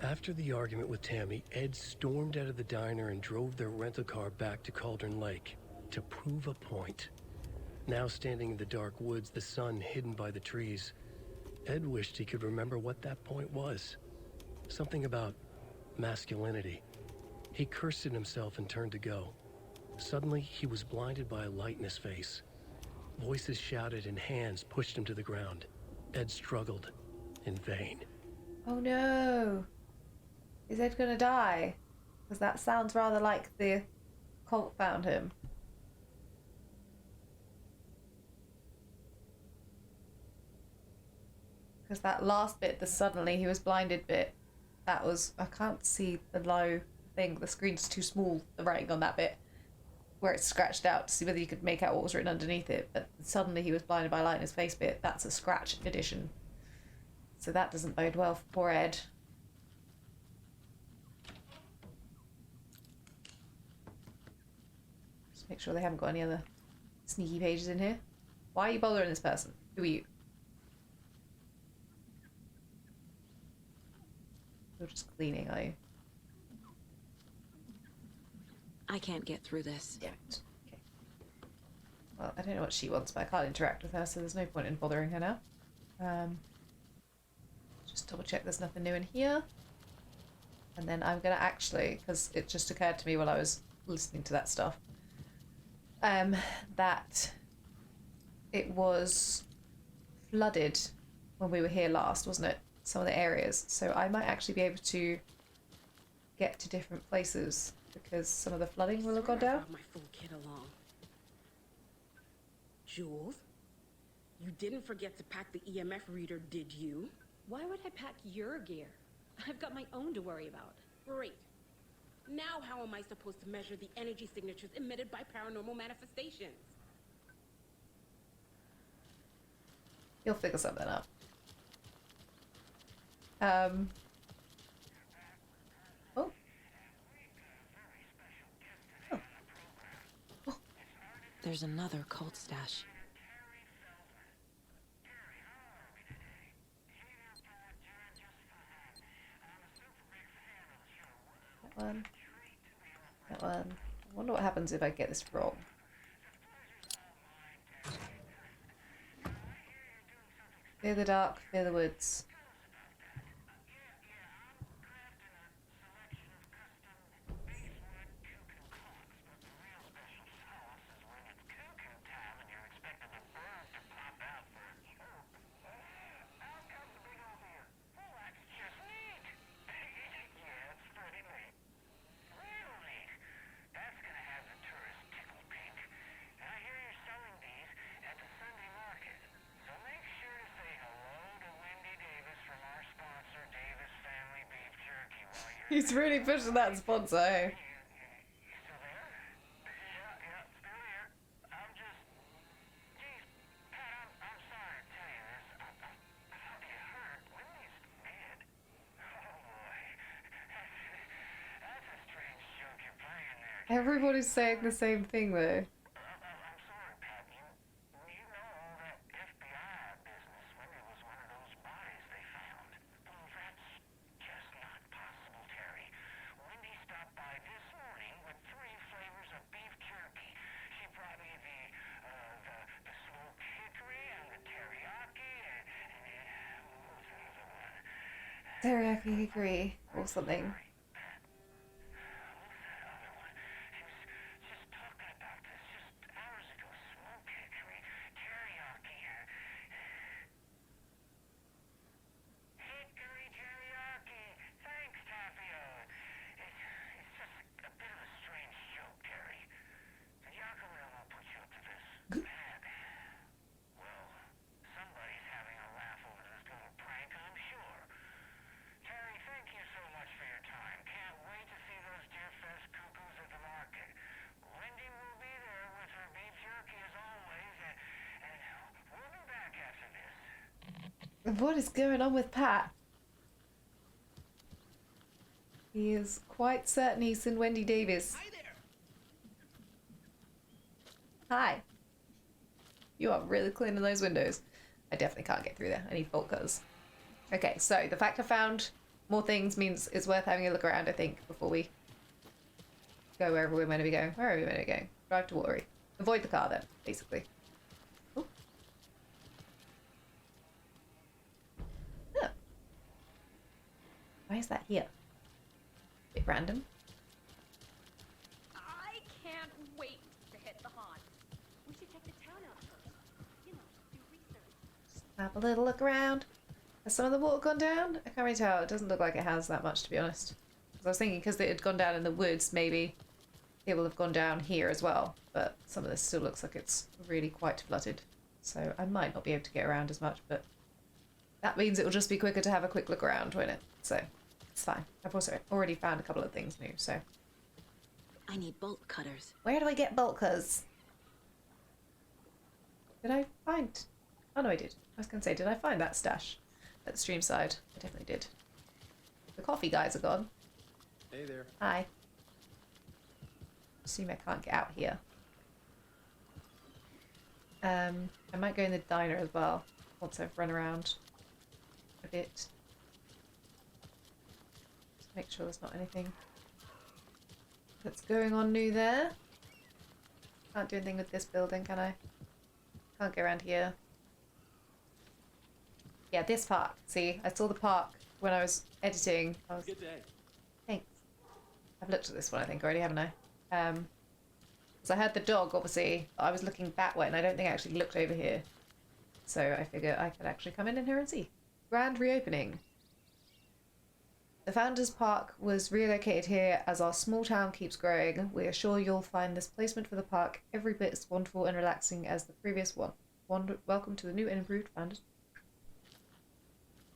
After the argument with Tammy, Ed stormed out of the diner and drove their rental car back to Cauldron Lake to prove a point. Now standing in the dark woods, the sun hidden by the trees, Ed wished he could remember what that point was. Something about masculinity. He cursed at himself and turned to go. Suddenly, he was blinded by a light in his face. Voices shouted and hands pushed him to the ground. Ed struggled, in vain. Oh no! Is Ed gonna die? Because that sounds rather like the cult found him. Because that last bit, the suddenly he was blinded bit, that was... I can't see the low thing. The screen's too small, the writing on that bit, where it's scratched out to see whether you could make out what was written underneath it. But suddenly he was blinded by light in his face bit, that's a scratch edition. So that doesn't bode well for poor Ed. Just make sure they haven't got any other sneaky pages in here. Why are you bothering this person? Who are you? You're just cleaning, are you? I can't get through this. Yeah. Okay. Well, I don't know what she wants, but I can't interact with her, so there's no point in bothering her now. Just double check there's nothing new in here. And then I'm gonna actually, because it just occurred to me while I was listening to that stuff, that it was flooded when we were here last, wasn't it? Some of the areas. So I might actually be able to get to different places because some of the flooding will have gone down. My full kit along. Jules, you didn't forget to pack the EMF reader, did you? Why would I pack your gear? I've got my own to worry about. Great. Now how am I supposed to measure the energy signatures emitted by paranormal manifestations? You'll figure something out. Oh. Oh. Oh. There's another cult stash. That one. That one. I wonder what happens if I get this wrong. Fear the dark, fear the woods. He's really pushing that sponsor, eh? Everybody's saying the same thing though. Teriyaki hickory or something. What is going on with Pat? He is quite certain he's seen Wendy Davis. Hi there. Hi. You are really cleaning those windows. I definitely can't get through there. I need bolt cutters. Okay, so the fact I found more things means it's worth having a look around, I think, before we go wherever we're meant to be going. Where are we meant to be going? Drive to Watery. Avoid the car then, basically. Ooh. Oh. Why is that here? Bit random. I can't wait to hit the haunts. We should check the town out first. You know, do research. Have a little look around. Has some of the water gone down? I can't really tell. It doesn't look like it has that much, to be honest. Because I was thinking because it had gone down in the woods, maybe it will have gone down here as well. But some of this still looks like it's really quite flooded. So I might not be able to get around as much, but that means it will just be quicker to have a quick look around, won't it? So it's fine. I've also already found a couple of things new, so. I need bolt cutters. Where do I get bolt cutters? Did I find... Oh no, I did. I was going to say, did I find that stash at the stream side? I definitely did. The coffee guys are gone. Hey there. Hi. Assume I can't get out here. I might go in the diner as well once I've run around a bit. Just make sure there's not anything that's going on new there. Can't do anything with this building, can I? Can't go around here. Yeah, this park. See, I saw the park when I was editing. Good day. Thanks. I've looked at this one, I think, already, haven't I? Because I heard the dog, obviously. I was looking that way, and I don't think I actually looked over here. So I figure I could actually come in here and see. Grand reopening. The Founders Park was relocated here as our small town keeps growing. We are sure you'll find this placement for the park every bit as wonderful and relaxing as the previous one. Welcome to the new and improved Founders.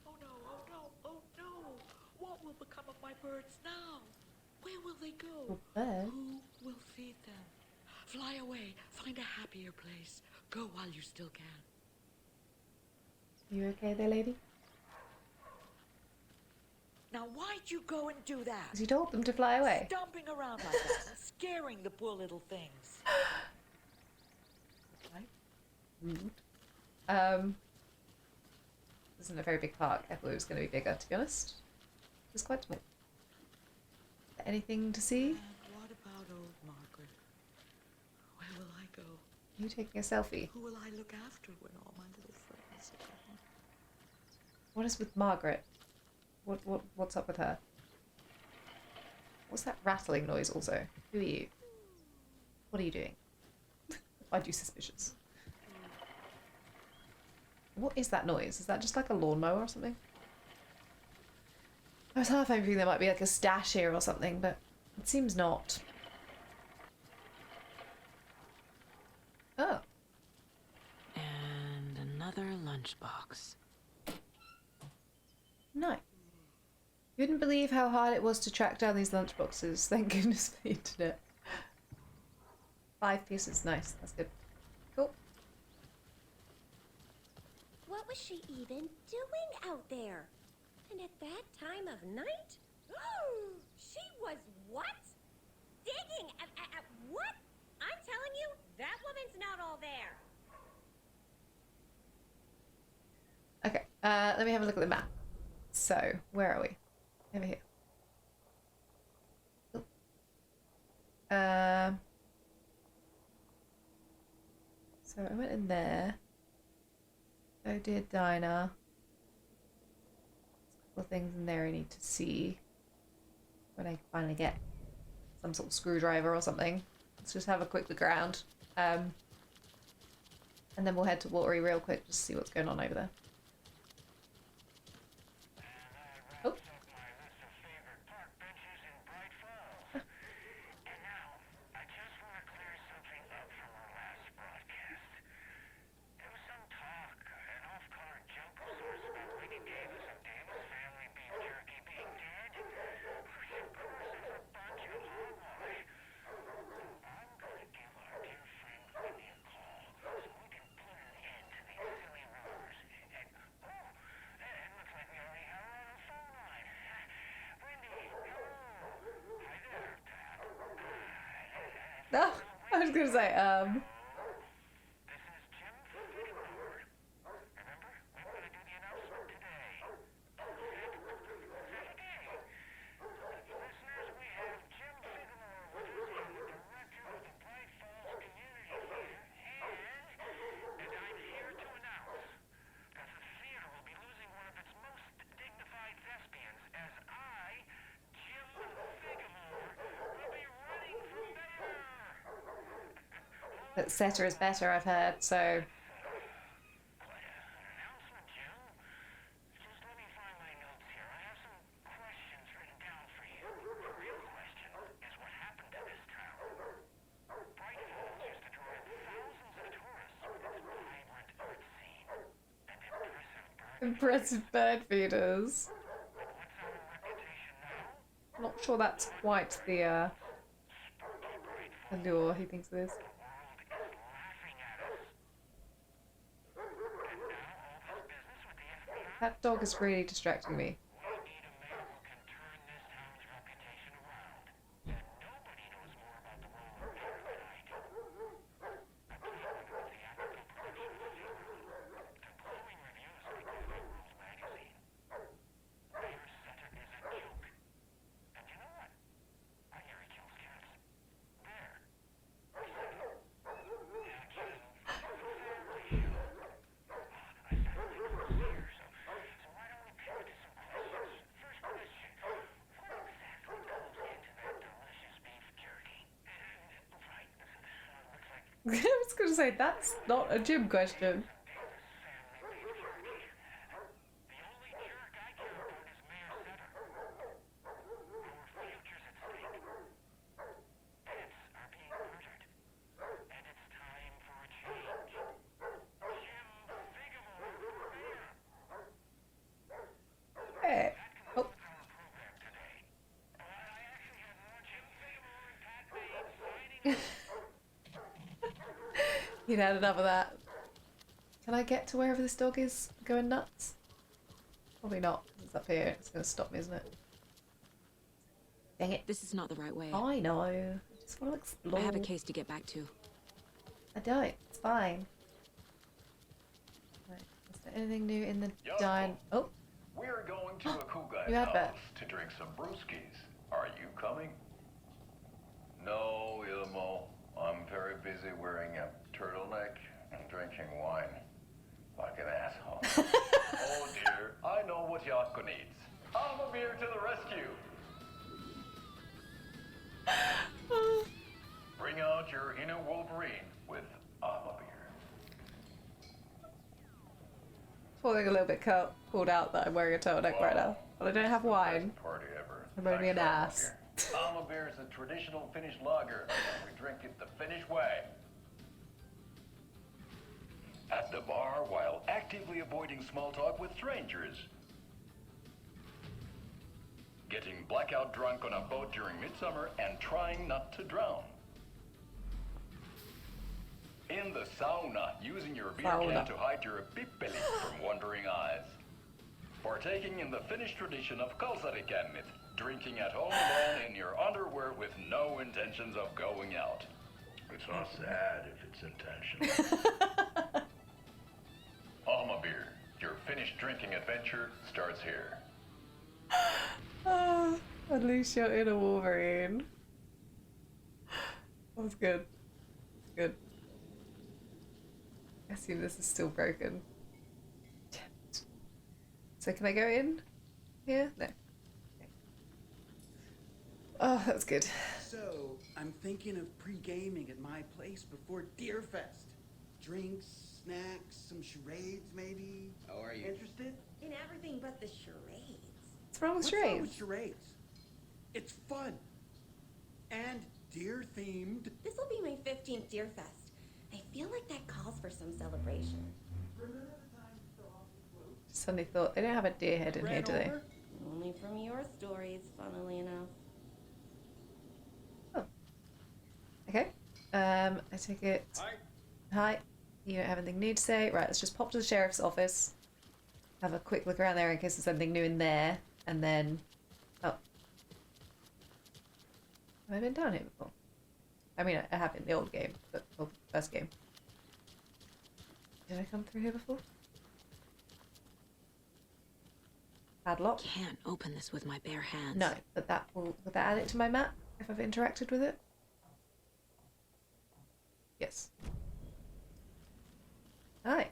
Oh no, oh no, oh no! What will become of my birds now? Where will they go? Who will feed them? Fly away, find a happier place. Go while you still can. You okay there, lady? Now why'd you go and do that? Because you told them to fly away. Stomping around like that, scaring the poor little things. Rude. This isn't a very big park. I thought it was going to be bigger, to be honest. It's quite small. Is there anything to see? And what about old Margaret? Where will I go? Are you taking a selfie? Who will I look after when all my little friends are gone? What is with Margaret? What's up with her? What's that rattling noise also? Who are you? What are you doing? I find you suspicious. What is that noise? Is that just like a lawnmower or something? I was half hoping there might be like a stash here or something, but it seems not. Oh. And another lunchbox. No. You wouldn't believe how hard it was to track down these lunchboxes. Thank goodness for the internet. 5 pieces. Nice. That's good. Cool. What was she even doing out there? And at that time of night? She was what? Digging at what? I'm telling you, that woman's not all there. Okay. Let me have a look at the map. So, where are we? Over here. Ooh. So I went in there. I did diner. There's a couple of things in there I need to see when I finally get some sort of screwdriver or something. Let's just have a quick look around. And then we'll head to Watery real quick just to see what's going on over there. Oh. No, I was gonna say, that setter is better, I've heard, so. Impressive bird feeders. Not sure that's quite the allure he thinks it is. That dog is really distracting me. I was going to say, that's not a gym question. Hey. Oh. You'd had enough of that. Can I get to wherever this dog is going nuts? Probably not. It's up here. It's going to stop me, isn't it? Dang it. This is not the right way. I know. I just want to explore. I have a case to get back to. I don't. It's fine. Right. Is there anything new in the dine? Oh. We're going to a cool guy's You had house that. to drink some brewskis. Are you coming? No, Ilmo. I'm very busy wearing a turtleneck and drinking wine. Like an asshole. Oh dear, I know what Jaakko needs. I'm a beer to the rescue. Bring out your inner Wolverine with a beer. Feeling a little bit pulled out that I'm wearing a turtleneck right now. But I don't have wine. Party ever. I'm only an ass. Alma beer is a traditional Finnish lager. We drink it the Finnish way. At the bar while actively avoiding small talk with strangers. Getting blackout drunk on a boat during midsummer and trying not to drown. In the sauna, using your beer can to hide your pippeli from wondering eyes. Partaking in the Finnish tradition of kalsarikännit, drinking at home alone in your underwear with no intentions of going out. It's not sad if it's intentional. Alma beer, your Finnish drinking adventure starts here. Unleash your inner Wolverine. That was good. Good. I assume this is still broken. So can I go in here? No. Okay. Oh, that's good. So, I'm thinking of pre-gaming at my place before Deerfest. Drinks, snacks, some charades maybe. How are you? Interested? In everything but the charades. What's wrong with What's wrong charades? with charades? It's fun. And deer themed. This will be my 15th Deer Fest. I feel like that calls for some celebration. Suddenly thought they don't have a deer head in here, do they? Only from your stories, funnily enough. Oh. Okay. I take it. Hi. Hi. You don't have anything new to say? Right, let's just pop to the sheriff's office. Have a quick look around there in case there's anything new in there. And then... Oh. Have I been down here before? I mean, I have in the old game, but the first game. Did I come through here before? Padlock. Can't open this with my bare hands. No, but would that add it to my map if I've interacted with it? Yes. Hi.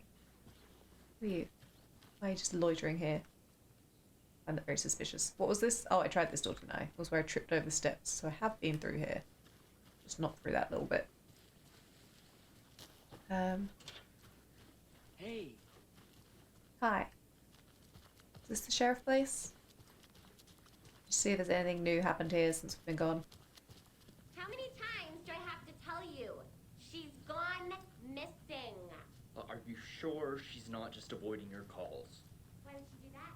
Who are you? Why are you just loitering here? I find that very suspicious. What was this? Oh, I tried this door, didn't I? It was where I tripped over the steps, so I have been through here. Just not through that little bit. Hey. Hi. Is this the sheriff place? Just see if there's anything new happened here since we've been gone. How many times do I have to tell you? She's gone missing. Are you sure she's not just avoiding your calls? Why would she do that?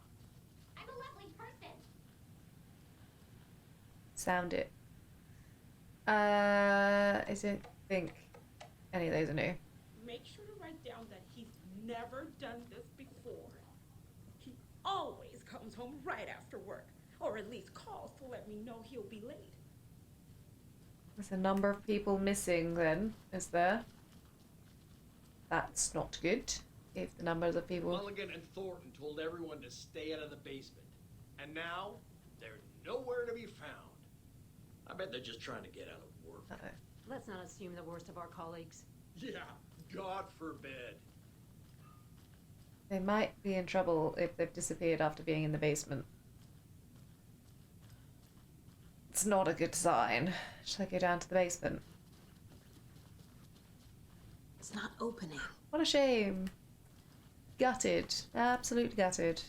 I'm a lovely person. Sound it. I don't think any of those are new. Make sure to write down that he's never done this before. He always comes home right after work, or at least calls to let me know he'll be late. There's a number of people missing then, is there? That's not good. If the numbers of people... Mulligan and Thornton told everyone to stay out of the basement. And now, they're nowhere to be found. I bet they're just trying to get out of work. Uh-oh. Let's not assume the worst of our colleagues. Yeah, God forbid. They might be in trouble if they've disappeared after being in the basement. It's not a good sign. Should I go down to the basement? It's not opening. What a shame. Gutted. Absolutely gutted.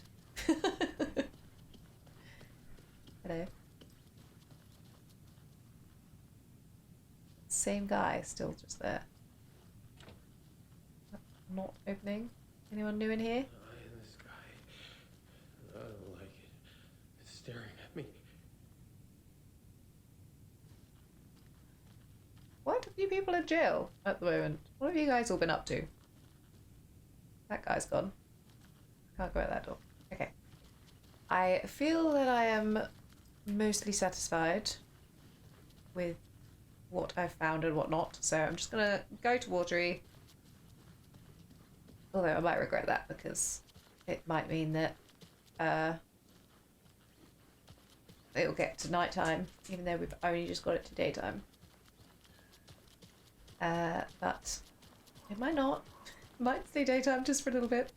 Hello. Same guy, still just there. Not opening. Anyone new in here? This guy. I don't like it. It's staring at me. Why are you people in jail at the moment? What have you guys all been up to? That guy's gone. Can't go out that door. Okay. I feel that I am mostly satisfied with what I've found and what not, so I'm just gonna go to Watery. Although I might regret that because it might mean that it'll get to nighttime, even though we've only just got it to daytime. But it might not. It might stay daytime just for a little bit.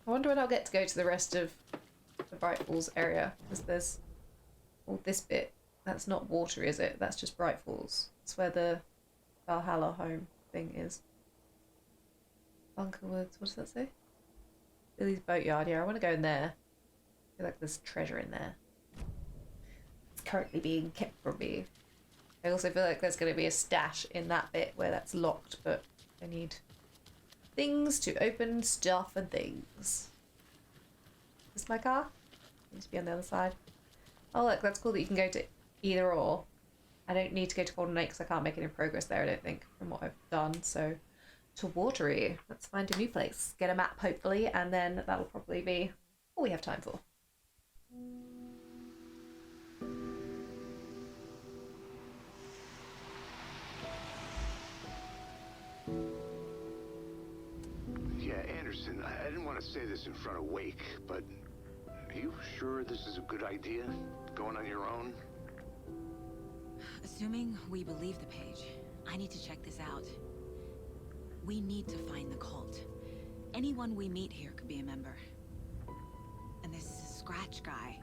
I wonder when I'll get to go to the rest of the Bright Falls area, because there's all this bit. That's not Watery, is it? That's just Bright Falls. That's where the Valhalla home thing is. Bunker Woods, what does that say? Billy's Boatyard, yeah, I want to go in there. I feel like there's treasure in there. It's currently being kept from me. I also feel like there's going to be a stash in that bit where that's locked, but I need things to open stuff and things. Is this my car? Needs to be on the other side. Oh look, that's cool that you can go to either or. I don't need to go to Golden Lake because I can't make any progress there, I don't think, from what I've done. So, to Watery. Let's find a new place. Get a map, hopefully, and then that'll probably be all we have time for. Yeah, Anderson, I didn't want to say this in front of Wake, but are you sure this is a good idea? Going on your own? Assuming we believe the page, I need to check this out. We need to find the cult. Anyone we meet here could be a member. And this Scratch guy.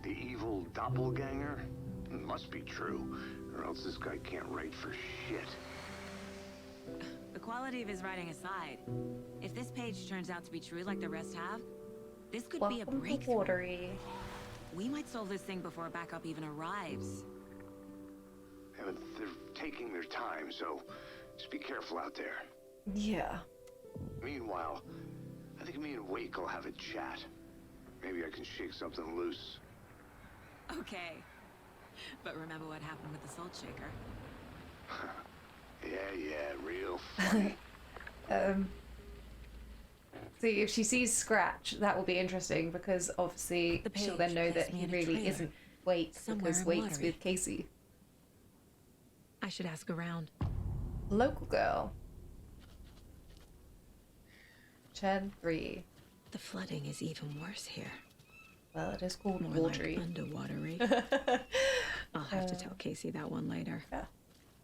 The evil doppelganger? It must be true, or else this guy can't write for shit. The quality of his writing aside, if this page turns out to be true like the rest have, this could be a breakthrough. Watery. We might solve this thing before backup even arrives. Yeah, but they're taking their time, so just be careful out there. Yeah. Meanwhile, I think me and Wake will have a chat. Maybe I can shake something loose. Okay. But remember what happened with the Salt Shaker. Yeah, real funny. See, if she sees Scratch, that will be interesting because obviously she'll then know that he really isn't. Wait, Somewhere because in Wait's Watery. with Casey. I should ask around. Local girl. Chen 3. The flooding is even worse here. Well, it is called More Watery. like underwatery. I'll have to tell Casey that one later. Yeah.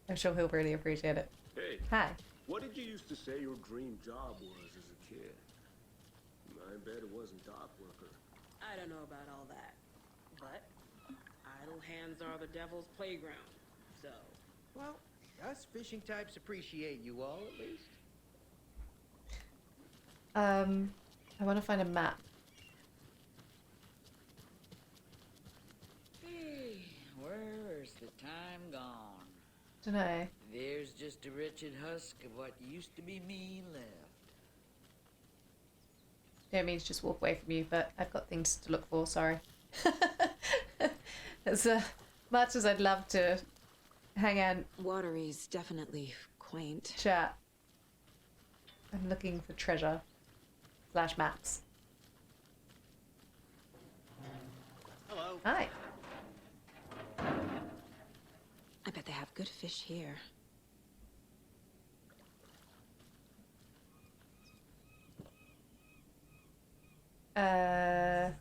I'm sure he'll really appreciate it. Hey. Hi. What did you used to say your dream job was as a kid? I bet it wasn't dock worker. I don't know about all that, but idle hands are the devil's playground, so... Well, us fishing types appreciate you all, at least. I want to find a map. Hey, where's the time gone? Dunno. There's just a wretched husk of what used to be me left. Don't mean to just walk away from you, but I've got things to look for, sorry. As much as I'd love to hang out. Watery's definitely quaint. Chat. I'm looking for treasure. / maps. Hello. Hi. I bet they have good fish here. I'm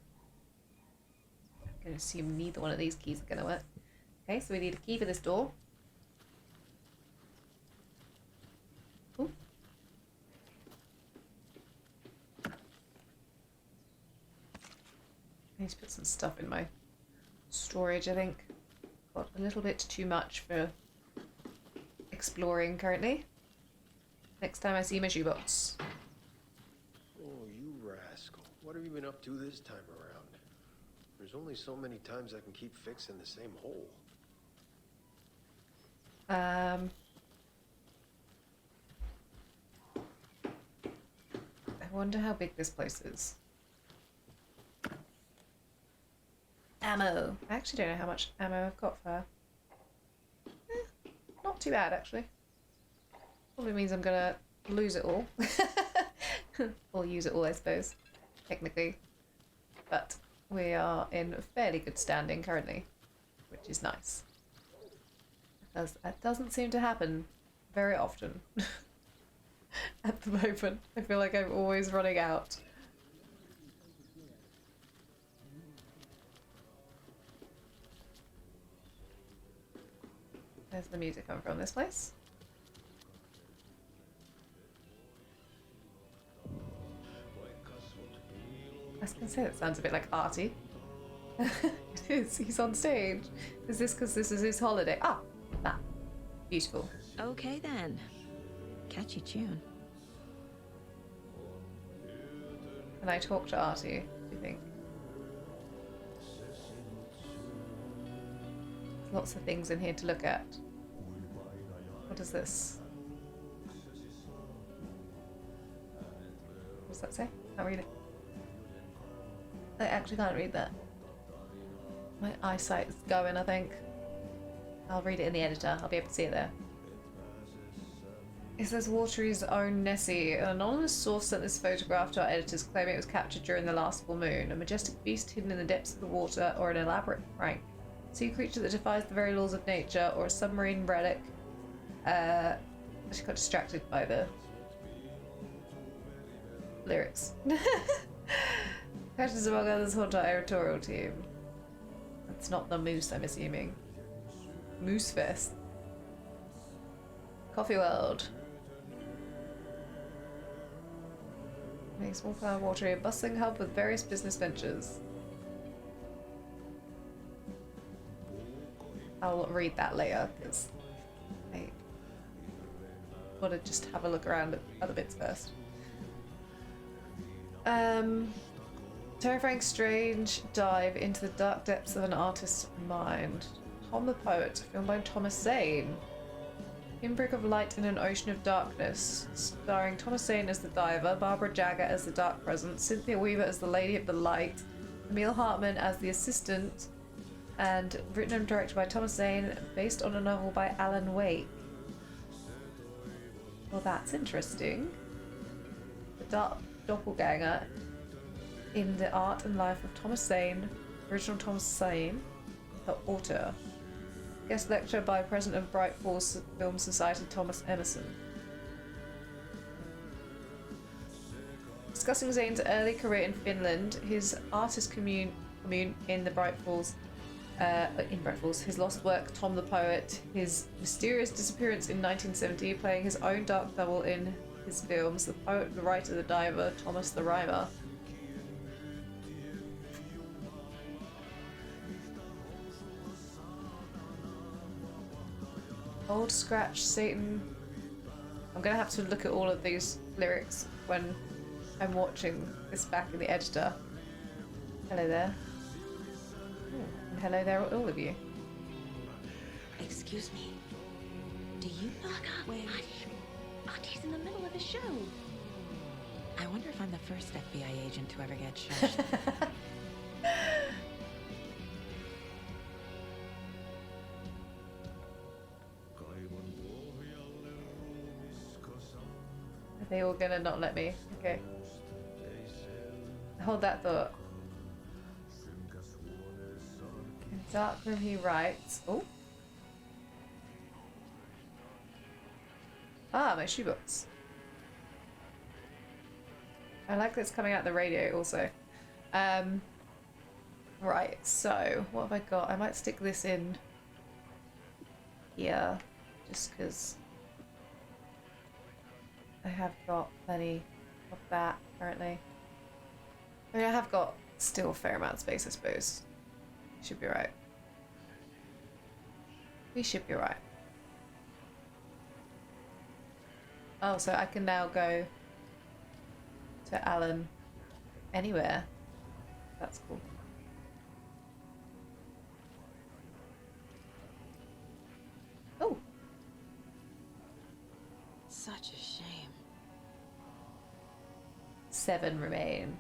gonna assume neither one of these keys are gonna work. Okay, so we need a key for this door. Ooh. I need to put some stuff in my storage, I think. Got a little bit too much for exploring currently. Next time I see my shoebox. Oh, you rascal. What have you been up to this time around? There's only so many times I can keep fixing the same hole. I wonder how big this place is. Ammo. I actually don't know how much ammo I've got for her. Not too bad, actually. Probably means I'm gonna lose it all. Or use it all, I suppose. Technically. But we are in fairly good standing currently, which is nice. That doesn't seem to happen very often. At the moment. I feel like I'm always running out. Where's the music come from? This place? I was gonna say that sounds a bit like Artie. It is. He's on stage. Is this because this is his holiday? Ah, that. Beautiful. Okay then. Catchy tune. Can I talk to Artie, do you think? Lots of things in here to look at. What is this? What does that say? Can't read it. I actually can't read that. My eyesight's going, I think. I'll read it in the editor. I'll be able to see it there. It says Watery's own Nessie. An anonymous source sent this photograph to our editors claiming it was captured during the last full moon. A majestic beast hidden in the depths of the water, or an elaborate prank. Sea creature that defies the very laws of nature, or a submarine relic. I just got distracted by the lyrics. Characters among others haunt our editorial team. That's not the moose, I'm assuming. Moose Fest. Coffee World. Makes small town Watery a bustling hub with various business ventures. I'll read that later because I gotta just have a look around at other bits first. Terrifying, strange dive into the dark depths of an artist's mind. Tom the Poet, filmed by Thomas Zane. Pinprick of light in an ocean of darkness, starring Thomas Zane as the diver, Barbara Jagger as the dark presence, Cynthia Weaver as the Lady of the Light, Emil Hartman as the assistant, and written and directed by Thomas Zane, based on a novel by Alan Wake. Well, that's interesting. The Dark Doppelganger in the art and life of Thomas Zane, original Thomas Zane, the author. Guest lecture by President of Bright Falls Film Society Thomas Emerson. Discussing Zane's early career in Finland, his artist commune in the Bright Falls, his lost work Tom the Poet, his mysterious disappearance in 1970, playing his own dark double in his films, the poet, the writer, the diver, Thomas the Rhymer. Old Scratch, Satan. I'm gonna have to look at all of these lyrics when I'm watching this back in the editor. Hello there. Oh, and hello there, all of you. Excuse me. Do you know where... Auntie, in the middle of a show. I wonder if I'm the first FBI agent to ever get shushed. Are they all gonna not let me? Okay. Hold that thought. In Darkroom he writes... Oh. Ah, my shoebox. I like that it's coming out the radio also. Right, so what have I got? I might stick this in here, just because I have got plenty of that currently. I mean, I have got still a fair amount of space, I suppose. Should be right. We should be right. Oh, so I can now go to Alan anywhere. That's cool. Oh. Such a shame. 7 remain.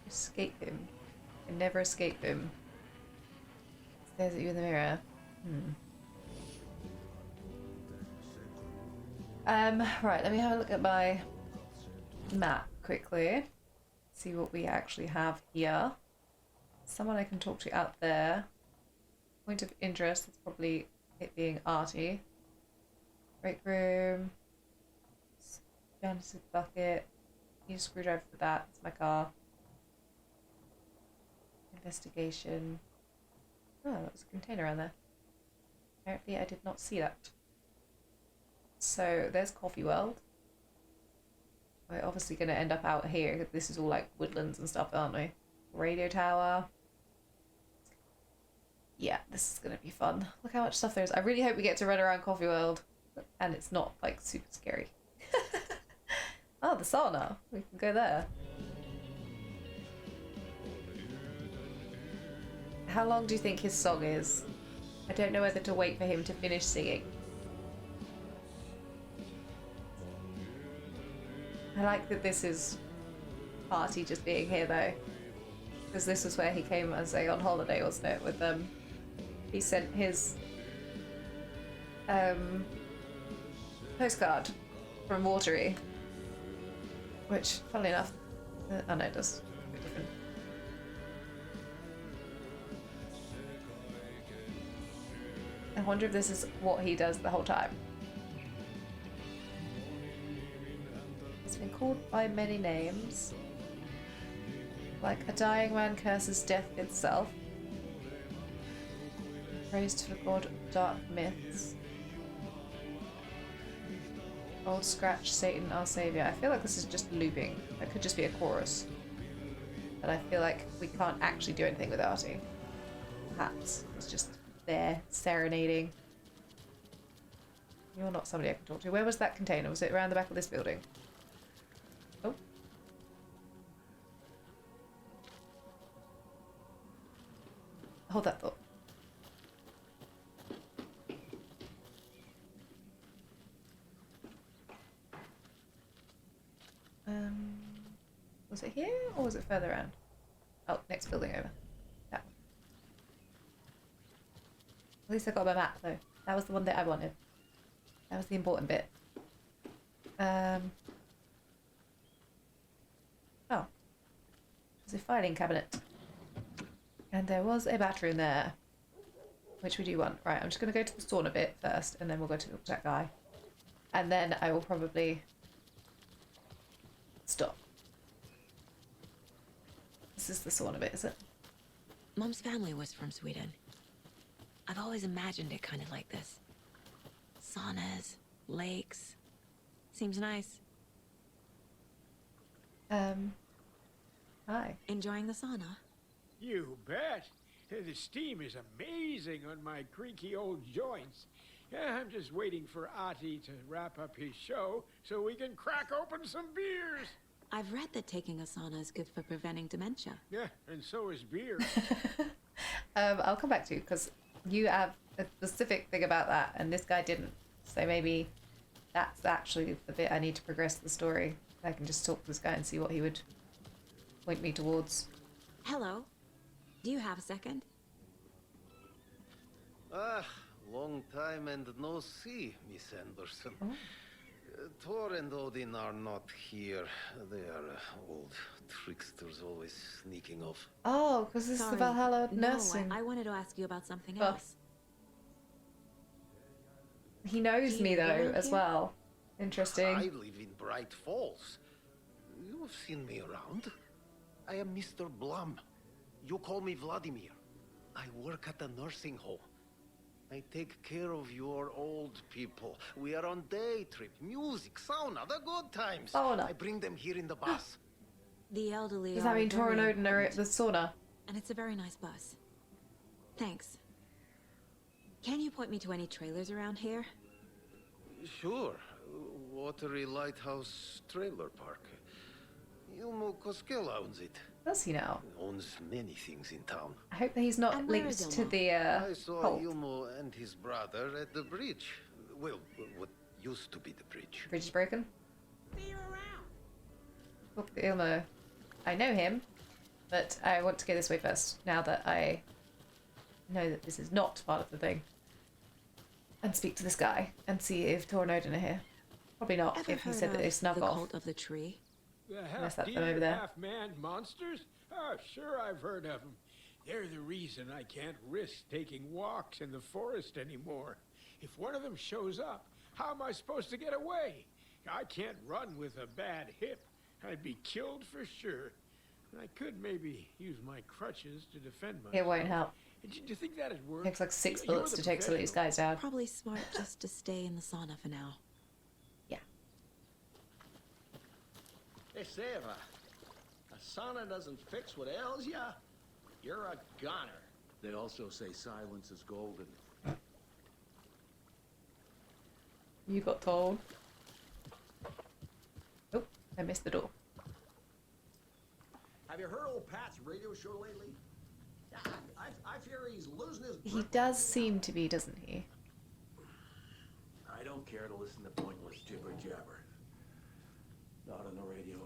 Escape him. I never escape him. Stares at you in the mirror. Right, let me have a look at my map quickly. See what we actually have here. Someone I can talk to out there. Point of interest is probably it being arty. Break room. Genesis bucket. Need a screwdriver for that. It's my car. Investigation. Oh, that was a container on there. Apparently I did not see that. So there's Coffee World. We're obviously going to end up out here. This is all like woodlands and stuff, aren't we? Radio tower. Yeah, this is going to be fun. Look how much stuff there is. I really hope we get to run around Coffee World. And it's not like super scary. Oh, the sauna. We can go there. How long do you think his song is? I don't know whether to wait for him to finish singing. I like that this is Party just being here though. Because this is where he came as on holiday, wasn't it? With he sent his postcard from Watery. Which, funnily enough, oh no, it does. A bit different. I wonder if this is what he does the whole time. It's been called by many names. Like a dying man curses death itself. Praised to the god of dark myths. Old Scratch, Satan, our savior. I feel like this is just looping. It could just be a chorus. And I feel like we can't actually do anything with Artie. Perhaps it's just there, serenading. You're not somebody I can talk to. Where was that container? Was it around the back of this building? Oh. Hold that thought. Was it here or was it further around? Oh, next building over. That one. At least I got my map though. That was the one that I wanted. That was the important bit. Oh. There's a filing cabinet. And there was a bathroom there. Which we do want. Right, I'm just going to go to the sauna bit first, and then we'll go to that guy. And then I will probably stop. This is the sauna bit, is it? Mom's family was from Sweden. I've always imagined it kind of like this. Saunas, lakes. Seems nice. Hi. Enjoying the sauna? You bet. The steam is amazing on my creaky old joints. I'm just waiting for Ati to wrap up his show so we can crack open some beers. I've read that taking a sauna is good for preventing dementia. Yeah, and so is beer. I'll come back to you because you have a specific thing about that and this guy didn't. So maybe that's actually the bit I need to progress the story. I can just talk to this guy and see what he would point me towards. Hello. Do you have a second? Long time and no see, Miss Anderson. Thor and Odin are not here. They are old tricksters always sneaking off. Oh, because this is the Valhalla nursing. No, I wanted to ask you about something Well, else. He knows me though, as well. Interesting. I live in Bright Falls. You've seen me around. I am Mr. Blum. You call me Vladimir. I work at a nursing home. I take care of your old people. We are on day trip, music, sauna, the good times. Sauna. I bring them here in the bus. The elderly Does that mean very Thor and Odin are at the sauna? And it's a very nice bus. Thanks. Can you point me to any trailers around here? Sure. Watery Lighthouse Trailer Park. Ilmo Koskela owns it. Does he now? Owns many things in town. I hope that he's not linked to the I saw cult. Ilmo and his brother at the bridge. Well, what used to be the bridge. Bridge is broken. Look at Ilmo. I know him, but I want to go this way first, now that I know that this is not part of the thing. And speak to this guy, and see if Thor and Odin are here. Probably not, Ever if he heard said that they of snuck the off. Cult of the Tree? The Unless that's them half-deer, over there. half-man monsters? Oh, sure, I've heard of them. They're the reason I can't risk taking walks in the forest anymore. If one of them shows up, how am I supposed to get away? I can't run with a bad hip. I'd be killed for sure. I could maybe use my crutches to defend myself. It won't help. Do you think that'd work? Takes like 6 You're bullets the to take some of these guys down. Probably smart just to stay in the sauna for now. Hey, say if a sauna doesn't fix what ails ya, you're a goner. They also say silence is golden. You got told. Oh, I missed the door. Have you heard old Pat's radio show lately? I fear he's losing his... He does seem to be, doesn't he? I don't care to listen to pointless jibber jabber. Not on the radio,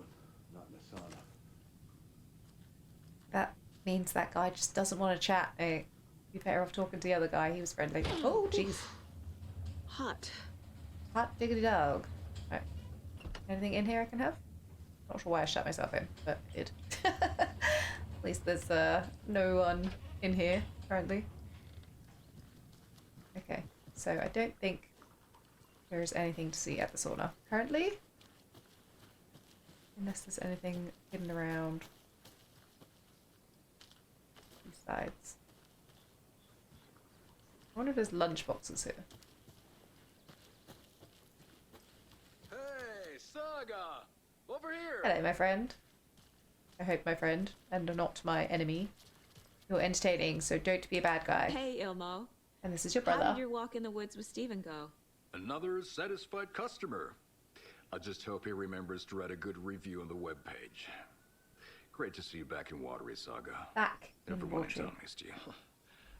not in the sauna. That means that guy just doesn't want to chat. You'd be better off talking to the other guy. He was friendly. Oh, jeez. Hot. Hot diggity dog. Right. Anything in here I can have? Not sure why I shut myself in, but I did. At least there's no one in here currently. Okay, so I don't think there's anything to see at the sauna currently. Unless there's anything hidden around these sides. I wonder if there's lunch boxes here. Hey, Saga! Over here! Hello, my friend. I hope my friend, and not my enemy. You're entertaining, so don't be a bad guy. Hey, Ilmo. And this is your How brother. did your walk in the woods with Steven go? Another satisfied customer. I just hope he remembers to write a good review on the webpage. Great to see you back in Watery, Saga. Back in Everyone in Watery. town missed you.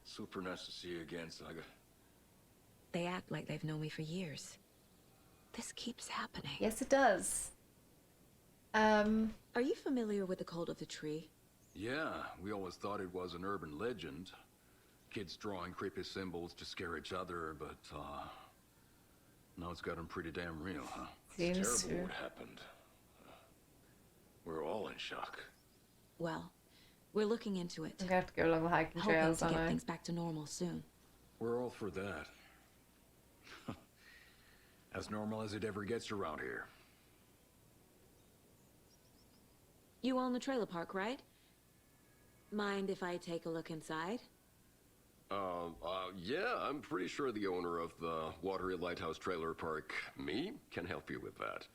Super nice to see you again, Saga. They act like they've known me for years. This keeps happening. Yes, it does. Are you familiar with the Cult of the Tree? Yeah, we always thought it was an urban legend. Kids drawing creepy symbols to scare each other, but, now it's gotten pretty damn real, huh? Seems It's terrible to. what happened. We're all in shock. Well, we're looking into it. I'm gonna have to go along the hiking Hoping trails, to aren't get I? things back to normal soon. We're all for that. As normal as it ever gets around here. You own the trailer park, right? Mind if I take a look inside? Yeah, I'm pretty sure the owner of the Watery Lighthouse Trailer Park, me, can help you with that.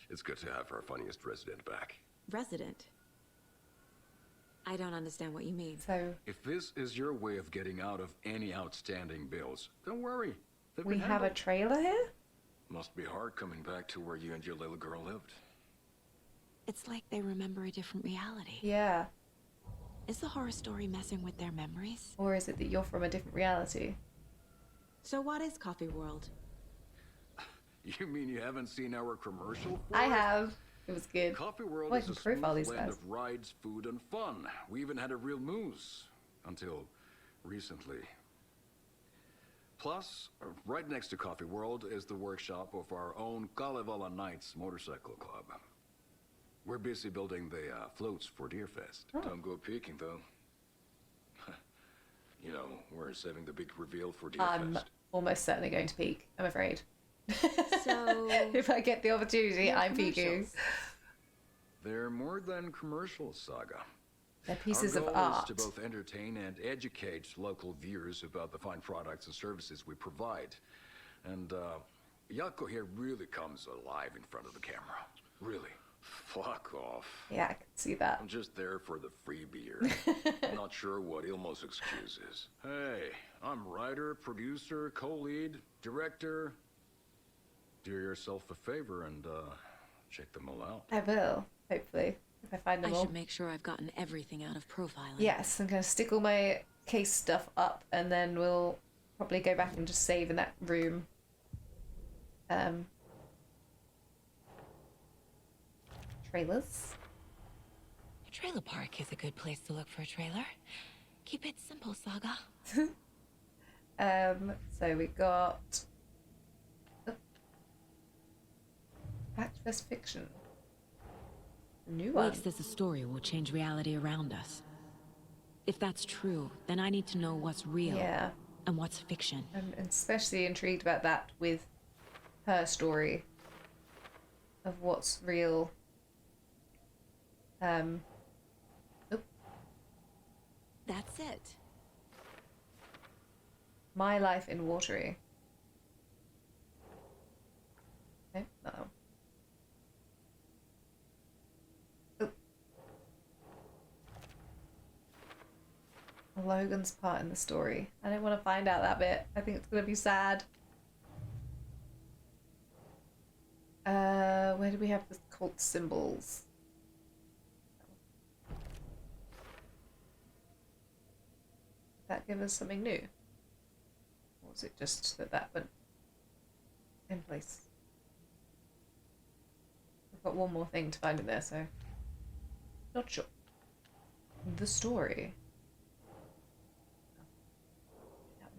It's good to have our funniest resident back. Resident? I don't understand what you mean. So If this is your way of getting out of any outstanding bills, don't worry. They've we been have a handled. trailer here? Must be hard coming back to where you and your little girl lived. It's like they remember a different reality. Yeah. Is the horror story messing with their memories? Or is it that you're from a different reality? So what is Coffee World? You mean you haven't seen our commercial for I it? have. It was good. Coffee World I is can a smooth profile these blend guys. of rides, food, and fun. We even had a real moose. Until recently. Plus, right next to Coffee World is the workshop of our own Kalevala Knights Motorcycle Club. We're busy building the floats for Deerfest. Oh. Don't go peeking, though. You know, we're saving the big reveal for I'm Deerfest. almost certainly going to peek, I'm afraid. So... if I get the opportunity, More I'm peeking. commercials. They're more than commercials, Saga. They're pieces Our of goal art. is to both entertain and educate local viewers about the fine products and services we provide. And, Yako here really comes alive in front of the camera. Really. Fuck off. Yeah, I can see that. I'm just there for the free beer. I'm not sure what Ilmo's excuse is. Hey, I'm writer, producer, co-lead, director. Do yourself a favor and, check them all out. I will, hopefully, if I find them I all. should make sure I've gotten everything out of profiling. Yes, I'm going to stick all my case stuff up and then we'll probably go back and just save in that room. Trailers. A trailer park is a good place to look for a trailer. Keep it simple, Saga. So we got Activist Fiction. A new one. Wake says the story will change reality around us. If that's true, then I need to know what's real Yeah. and what's fiction. I'm especially intrigued about that with her story of what's real. That's it. My Life in Watery. Okay, no. Logan's part in the story. I don't want to find out that bit. I think it's going to be sad. Where do we have the cult symbols? Did that give us something new? Or was it just that that went in place? I've got one more thing to find in there, so... Not sure. The story.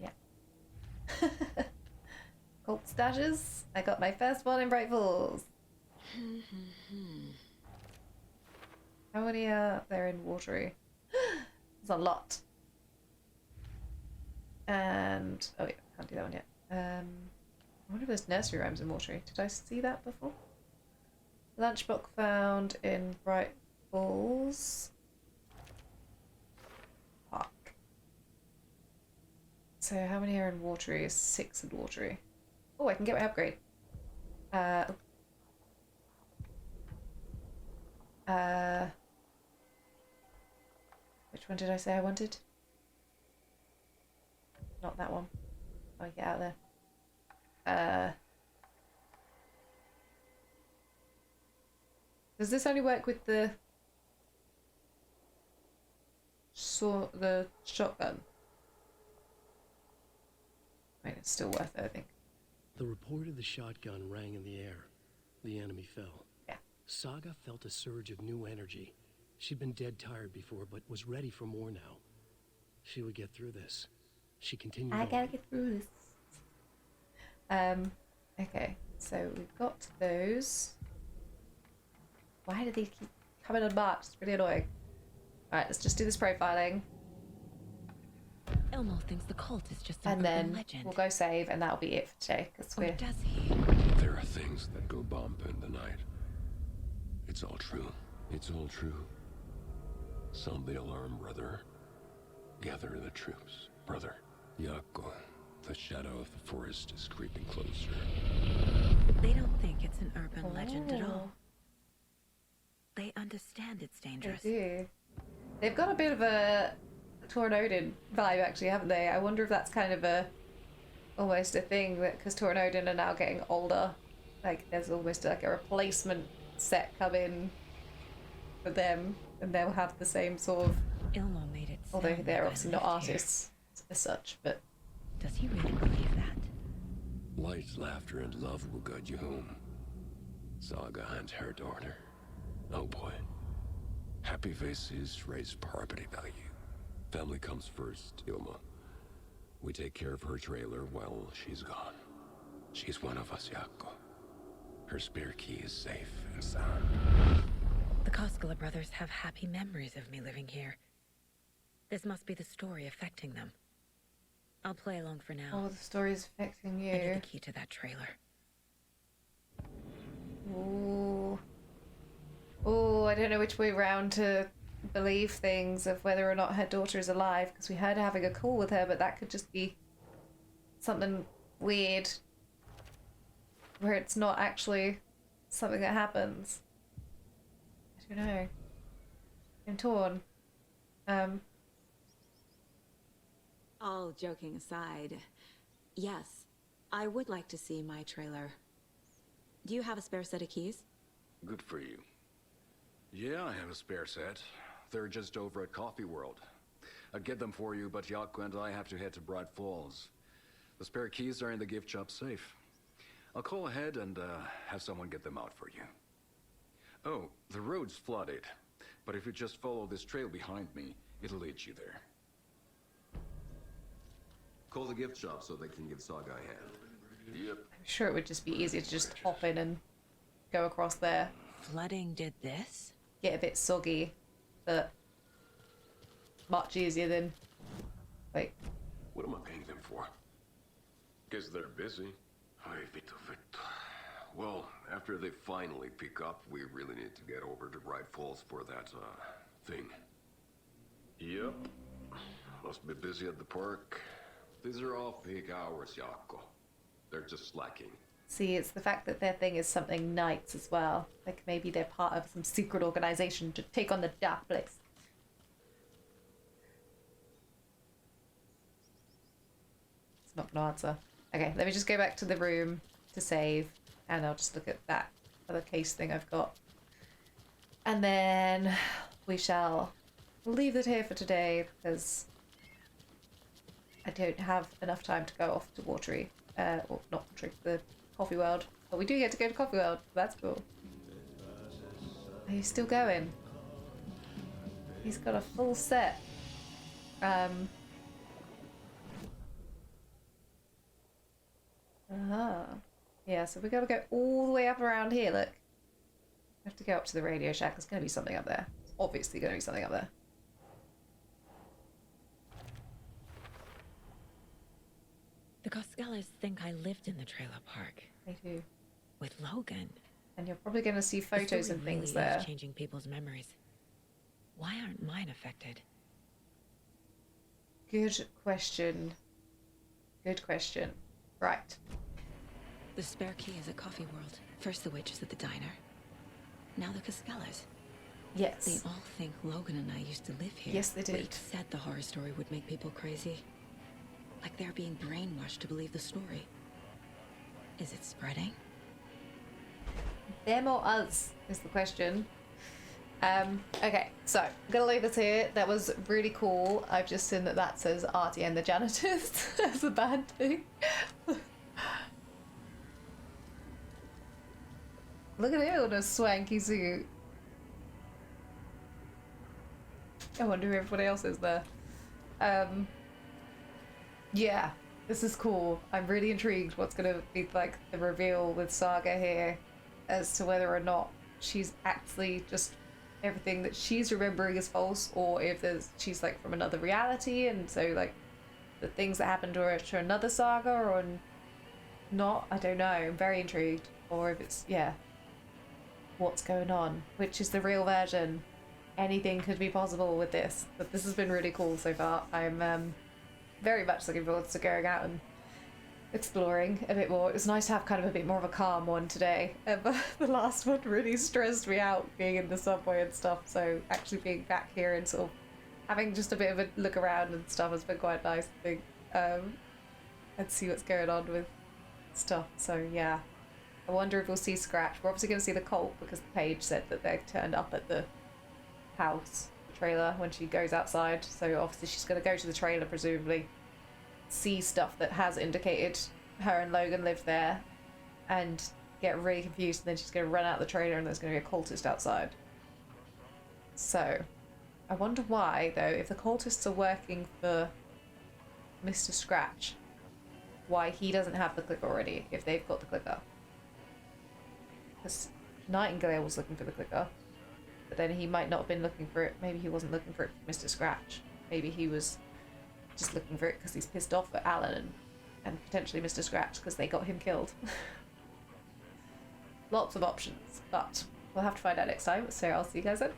Yeah. Cult stashes. I got my first one in Bright Falls. How many are there in Watery? There's a lot. And oh yeah, can't do that one yet. I wonder if there's nursery rhymes in Watery. Did I see that before? Lunchbox found in Bright Falls Park. So how many are in Watery? 6 in Watery. Oh, I can get my upgrade. Which one did I say I wanted? Not that one. Oh, get out of there. Does this only work with the shotgun? I mean, it's still worth it, I think. The report of the shotgun rang in the air. The enemy fell. Yeah. Saga felt a surge of new energy. She'd been dead tired before, but was ready for more now. She would get through this. She continued I on. gotta get through this. Okay, so we've got those. Why do they keep coming on march? It's really annoying. Alright, let's just do this profiling. Elmo thinks the cult is just an And urban then legend. we'll go save, and that'll be it for today. Because Or we're... does he? There are things that go bump in the night. It's all true. It's all true. Sound the alarm, brother. Gather the troops, brother. Yako, the shadow of the forest is creeping closer. They don't think it's an urban legend at Oh. all. They understand it's dangerous. They do. They've got a bit of a Tornodin vibe, actually, haven't they? I wonder if that's kind of almost a thing, that because Tornodin are now getting older, like there's almost like a replacement set coming for them, and they'll have the same sort of. Ilmo made it. Although sound they're like I obviously not lived here. artists as such, but Does he really believe that? Light, laughter, and love will guide you home. Saga and her daughter. Oh boy. Happy faces raise property value. Family comes first, Ilma. We take care of her trailer while she's gone. She's one of us, Yako. Her spare key is safe and sound. The Koskela brothers have happy memories of me living here. This must be the story affecting them. I'll play along for now. oh, the story's affecting I need you. the key to that trailer. Ooh. Oh, I don't know which way round to believe things of whether or not her daughter is alive, because we heard her having a call with her, but that could just be something weird where it's not actually something that happens. I don't know. I'm torn. All joking aside, yes, I would like to see my trailer. Do you have a spare set of keys? Good for you. Yeah, I have a spare set. They're just over at Coffee World. I'd get them for you, but Yako and I have to head to Bright Falls. The spare keys are in the gift shop safe. I'll call ahead and have someone get them out for you. Oh, the road's flooded, but if you just follow this trail behind me, it'll lead you there. Call the gift shop so they can give Saga a hand. Yep. I'm sure it would just be easier to just hop in and go across there. Flooding did this? Get a bit soggy, but much easier than, like... What am I paying them for? Guess they're busy. Ay, Vito, Vito. Well, after they finally pick up, we really need to get over to Bright Falls for that, thing. Yep. Must be busy at the park. These are off-peak hours, Yako. They're just slacking. See, it's the fact that their thing is something knights as well. Like maybe they're part of some secret organization to take on the Dark Place. It's not gonna answer. Okay, let me just go back to the room to save, and I'll just look at that other case thing I've got. And then we shall leave it here for today, because I don't have enough time to go off to Watery. Or not Watery, the Coffee World. But we do get to go to Coffee World. That's cool. Are you still going? He's got a full set. Yeah, so we gotta go all the way up around here, look. We have to go up to the Radio Shack. There's gonna be something up there. There's obviously gonna be something up there. The Koskelas think I lived in the trailer park. They do. With Logan. And you're probably gonna see The photos story and things really there. is changing people's memories. Why aren't mine affected? Good question. Good question. Right. The spare key is at Coffee World. First the witches at the diner. Now the Koskelas. Yes. They all think Logan and I used to live here. Yes, they did. Wade said the horror story would make people crazy. Like they're being brainwashed to believe the story. Is it spreading? Them or us is the question. Okay, so I'm gonna leave this here. That was really cool. I've just seen that says Artie and the Janitors as a bad thing. Look at him in a swanky suit. I wonder if everybody else is there. Yeah, this is cool. I'm really intrigued what's gonna be like the reveal with Saga here as to whether or not she's actually just everything that she's remembering is false, or if she's like from another reality, and so like the things that happened to her are to another saga or not. I don't know. I'm very intrigued. Or if it's, yeah, what's going on, which is the real version. Anything could be possible with this, but this has been really cool so far. I'm very much looking forward to going out and exploring a bit more. It was nice to have kind of a bit more of a calm one today. But the last one really stressed me out, being in the subway and stuff, so actually being back here and sort of having just a bit of a look around and stuff has been quite nice, I think. And see what's going on with stuff, so yeah. I wonder if we'll see Scratch. We're obviously going to see the cult because the page said that they turned up at the house trailer when she goes outside, so obviously she's going to go to the trailer, presumably see stuff that has indicated her and Logan live there, and get really confused, and then she's going to run out the trailer and there's going to be a cultist outside. So I wonder why, though, if the cultists are working for Mr. Scratch, why he doesn't have the clicker already, if they've got the clicker. Because Nightingale was looking for the clicker, but then he might not have been looking for it. Maybe he wasn't looking for it for Mr. Scratch. Maybe he was just looking for it because he's pissed off at Alan and potentially Mr. Scratch because they got him killed. Lots of options, but we'll have to find out next time, so I'll see you guys then.